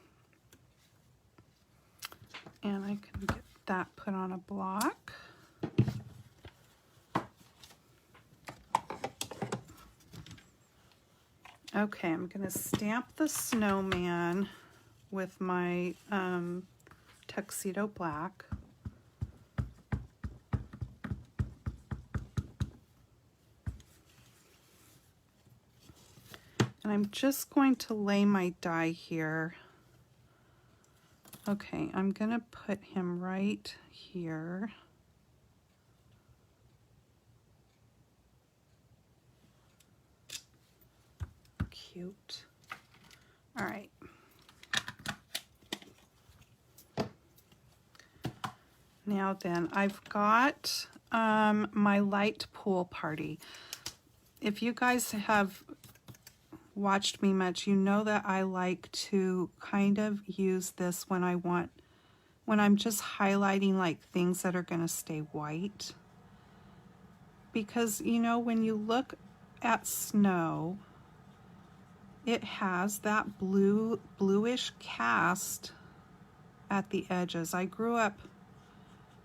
Speaker 1: and I can get that put on a block. Okay, I'm going to stamp the snowman with my tuxedo black. And I'm just going to lay my die here. Okay, I'm going to put him right here. Cute. All right. Now then, I've got my light pool party. If you guys have watched me much, you know that I like to kind of use this when I'm just highlighting like things that are going to stay white. Because, you know, when you look at snow, it has that bluish cast at the edges. I grew up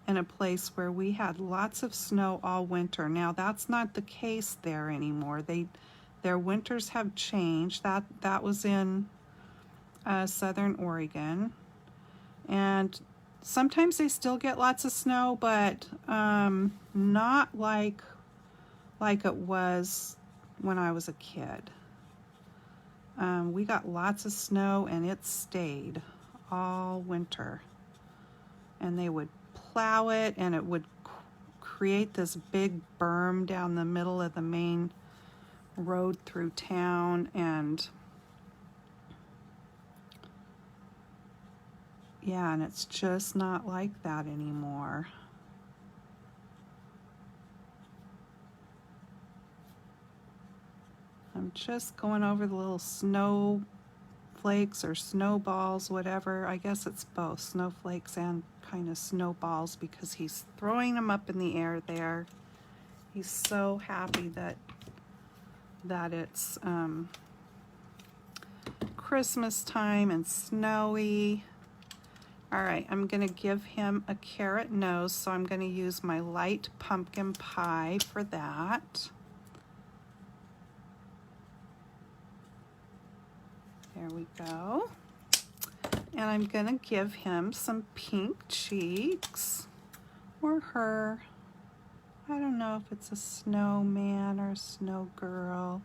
Speaker 1: in a place where we had lots of snow all winter. Now that's not the case there anymore. Their winters have changed. That was in southern Oregon, and sometimes they still get lots of snow, but not like it was when I was a kid. We got lots of snow, and it stayed all winter, and they would plow it, and it would create this big berm down the middle of the main road through town. And yeah, and it's just not like that anymore. I'm just going over the little snowflakes or snowballs, whatever. I guess it's both snowflakes and kind of snowballs, because he's throwing them up in the air there. He's so happy that it's Christmas time and snowy. All right, I'm going to give him a carrot nose, so I'm going to use my light pumpkin pie for that. There we go. And I'm going to give him some pink cheeks, or her. I don't know if it's a snowman or a snow girl,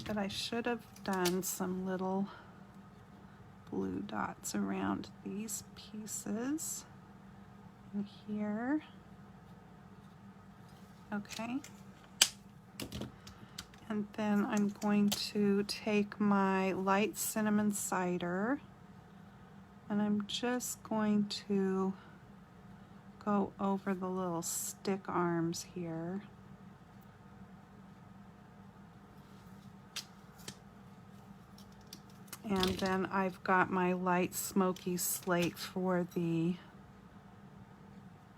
Speaker 1: but I should have done some little blue dots around these pieces in here. Okay. And then I'm going to take my light cinnamon cider and I'm just going to go over the little stick arms here. And then I've got my light smoky slate for the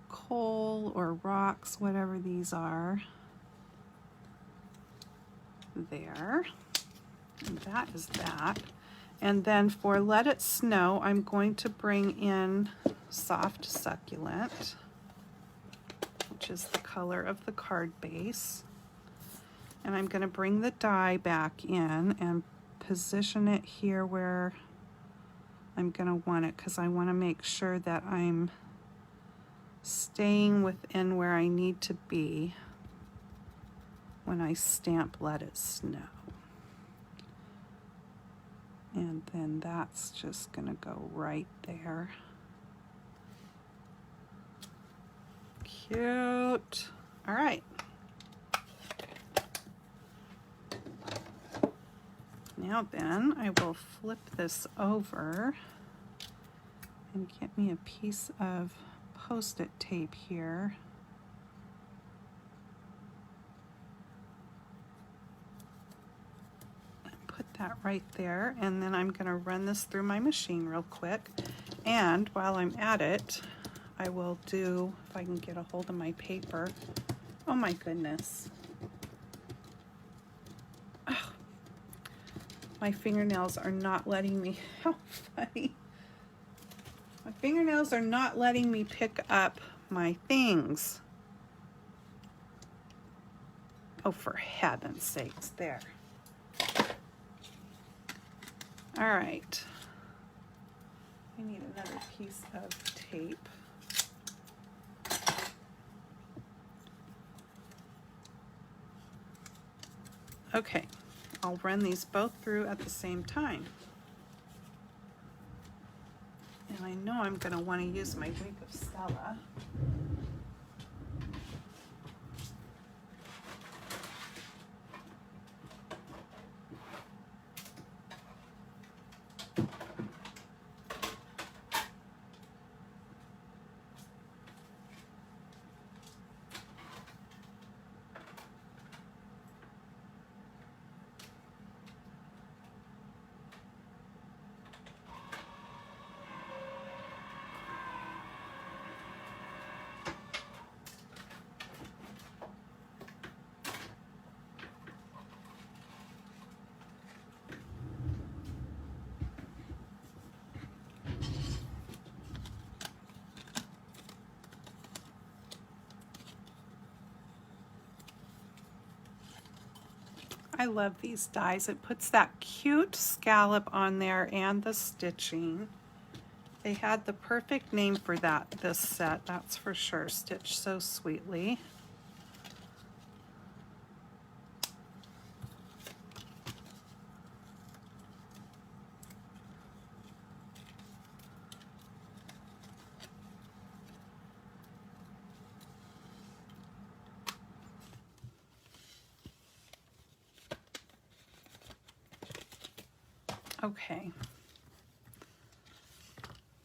Speaker 1: coal or rocks, whatever these are. There. And that is that. And then for Let It Snow, I'm going to bring in Soft Succulent, which is the color of the card base. And I'm going to bring the die back in and position it here where I'm going to want it, because I want to make sure that I'm staying within where I need to be when I stamp Let It Snow. And then that's just going to go right there. Cute. All right. Now then, I will flip this over and get me a piece of Post-it tape here. Put that right there, and then I'm going to run this through my machine real quick. And while I'm at it, I will do, if I can get a hold of my paper. Oh my goodness. Oh, my fingernails are not letting me, how funny. My fingernails are not letting me pick up my things. Oh, for heaven's sakes, there. All right. I need another piece of tape. Okay, I'll run these both through at the same time. And I know I'm going to want to use my Wink of Stella. I love these dies. It puts that cute scallop on there and the stitching. They had the perfect name for that, this set, that's for sure. Stitched so sweetly. Okay,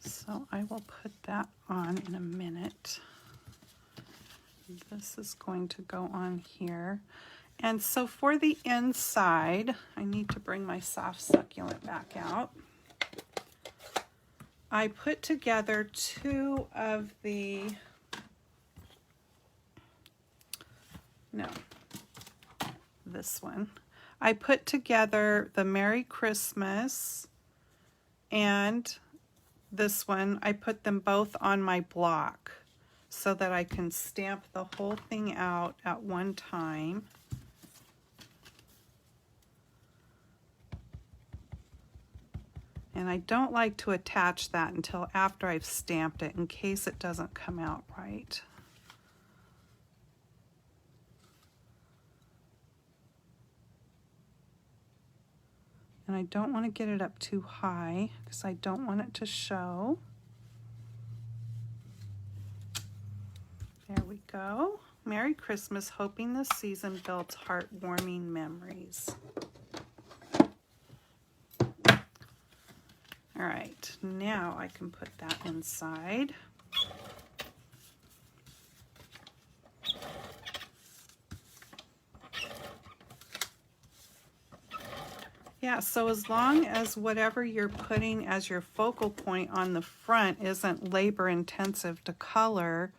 Speaker 1: so I will put that on in a minute. This is going to go on here. And so for the inside, I need to bring my Soft Succulent back out. I put together two of the, no, this one. I put together the Merry Christmas and this one. I put them both on my block so that I can stamp the whole thing out at one time. And I don't like to attach that until after I've stamped it in case it doesn't come out right. And I don't want to get it up too high because I don't want it to show. There we go. Merry Christmas, hoping this season builds heartwarming memories. All right, now I can put that inside. Yeah, so as long as whatever you're putting as your focal point on the front isn't labor intensive to color,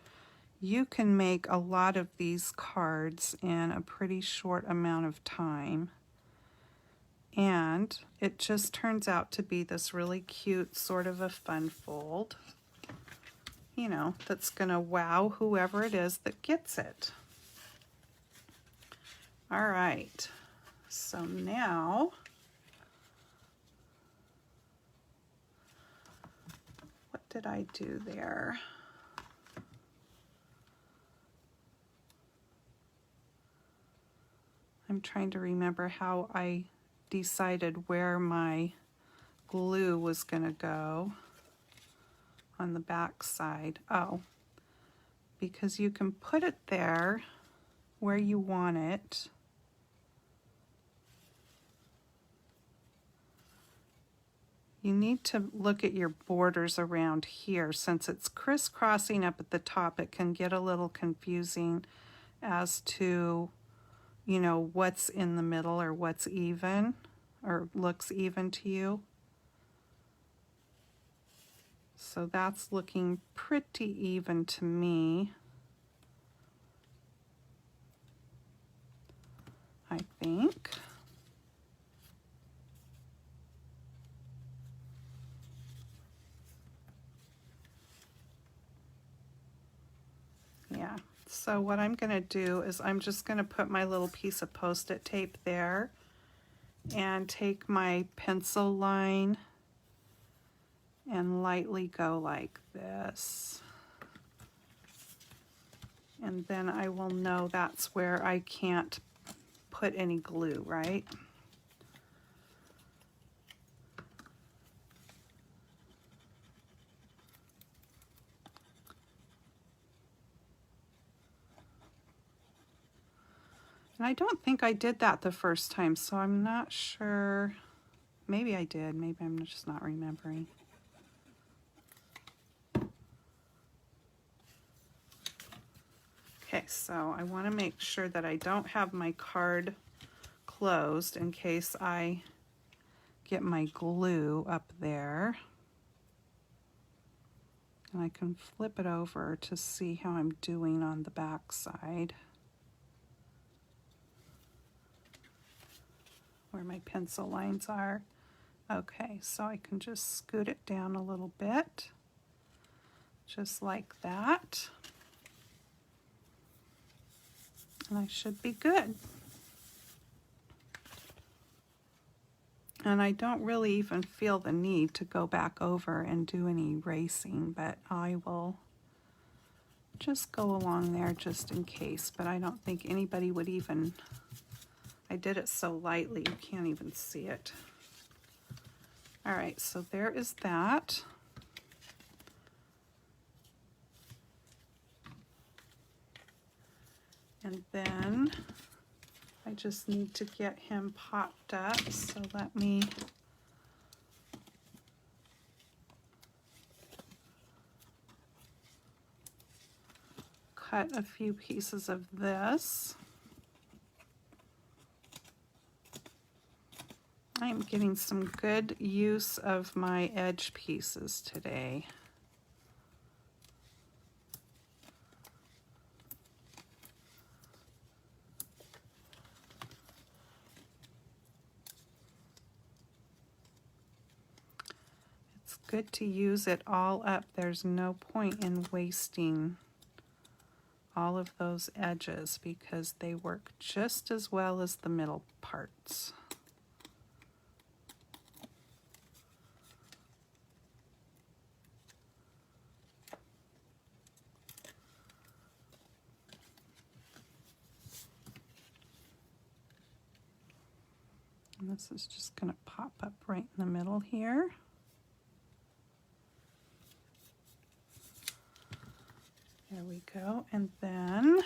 Speaker 1: you can make a lot of these cards in a pretty short amount of time. And it just turns out to be this really cute sort of a fun fold, you know, that's gonna wow whoever it is that gets it. All right, so now, what did I do there? I'm trying to remember how I decided where my glue was going to go on the back side. Oh, because you can put it there where you want it. You need to look at your borders around here. Since it's crisscrossing up at the top, it can get a little confusing as to, you know, what's in the middle or what's even or looks even to you. So that's looking pretty even to me, I think. Yeah. So what I'm going to do is I'm just going to put my little piece of Post-it tape there and take my pencil line and lightly go like this. And then I will know that's where I can't put any glue, right? And I don't think I did that the first time, so I'm not sure. Maybe I did, maybe I'm just not remembering. Okay, so I want to make sure that I don't have my card closed in case I get my glue up there. And I can flip it over to see how I'm doing on the back side, where my pencil lines are. Okay, so I can just scoot it down a little bit, just like that. And I should be good. And I don't really even feel the need to go back over and do any erasing, but I will just go along there just in case. But I don't think anybody would even, I did it so lightly you can't even see it. All right, so there is that. And then I just need to get him popped up, so let me cut a few pieces of this. I am getting some good use of my edge pieces today. It's good to use it all up. There's no point in wasting all of those edges because they work just as well as the middle parts. And this is just going to pop up right in the middle here. There we go. And then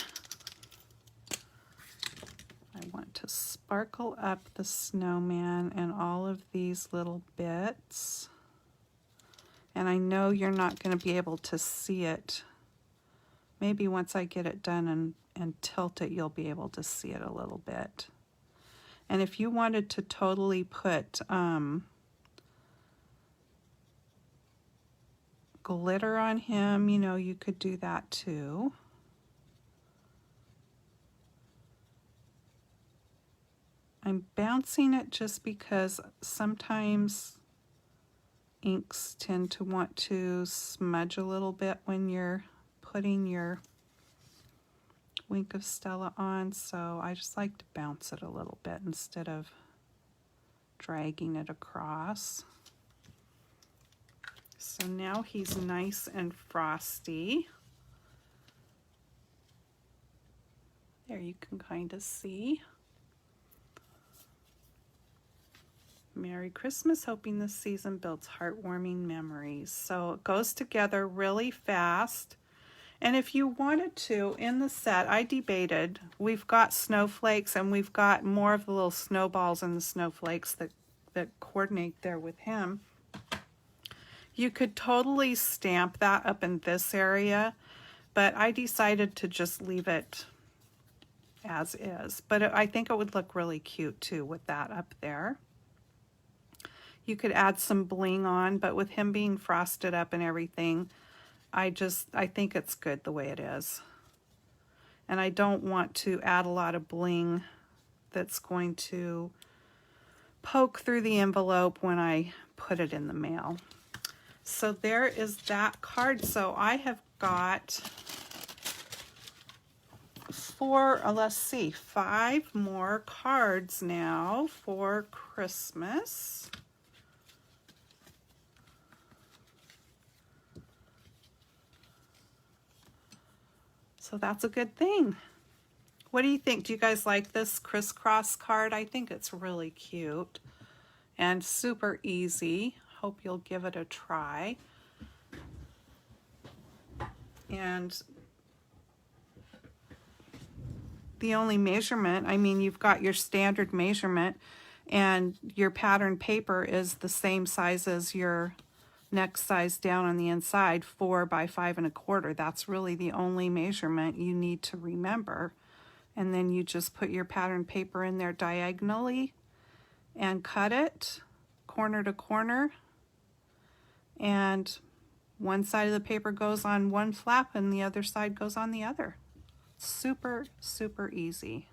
Speaker 1: I want to sparkle up the snowman and all of these little bits. And I know you're not going to be able to see it. Maybe once I get it done and tilt it, you'll be able to see it a little bit. And if you wanted to totally put glitter on him, you know, you could do that too. I'm bouncing it just because sometimes inks tend to want to smudge a little bit when you're putting your Wink of Stella on, so I just like to bounce it a little bit instead of dragging it across. So now he's nice and frosty. There you can kind of see. Merry Christmas, hoping this season builds heartwarming memories. So it goes together really fast. And if you wanted to, in the set, I debated, we've got snowflakes and we've got more of the little snowballs and the snowflakes that coordinate there with him. You could totally stamp that up in this area, but I decided to just leave it as is. But I think it would look really cute too with that up there. You could add some bling on, but with him being frosted up and everything, I think it's good the way it is. And I don't want to add a lot of bling that's going to poke through the envelope when I put it in the mail. So there is that card. So I have got 5 more cards now for Christmas. So that's a good thing. What do you think? Do you guys like this Criss-Cross card? I think it's really cute and super easy. Hope you'll give it a try. And the only measurement, I mean, you've got your standard measurement and your pattern paper is the same size as your next size down on the inside, 4 by 5 1/4. That's really the only measurement you need to remember. And then you just put your pattern paper in there diagonally and cut it corner to corner. And one side of the paper goes on one flap and the other side goes on the other. Super, super easy.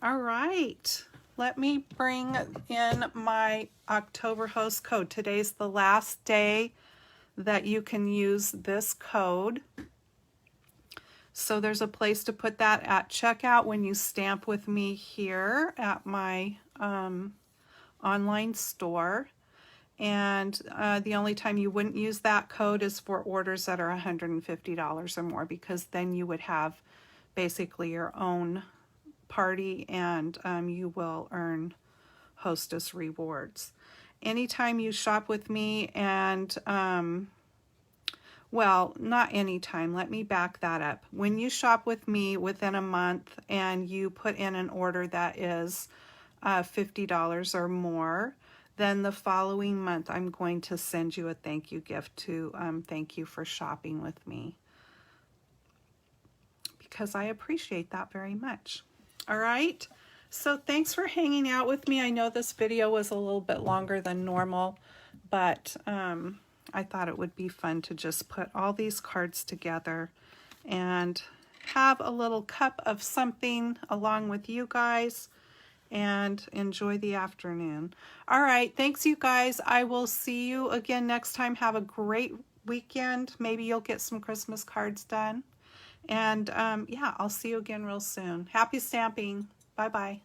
Speaker 1: All right. Let me bring in my October host code. Today's the last day that you can use this code. So there's a place to put that at checkout when you stamp with me here at my online store. And the only time you wouldn't use that code is for orders that are $150 or more, because then you would have basically your own party and you will earn hostess rewards. Anytime you shop with me and well, not anytime, let me back that up. When you shop with me within a month and you put in an order that is $50 or more, then the following month I'm going to send you a thank you gift to thank you for shopping with me, because I appreciate that very much. All right, so thanks for hanging out with me. I know this video was a little bit longer than normal, but I thought it would be fun to just put all these cards together and have a little cup of something along with you guys and enjoy the afternoon. All right, thanks you guys. I will see you again next time. Have a great weekend. Maybe you'll get some Christmas cards done. And yeah, I'll see you again real soon. Happy stamping. Bye-bye.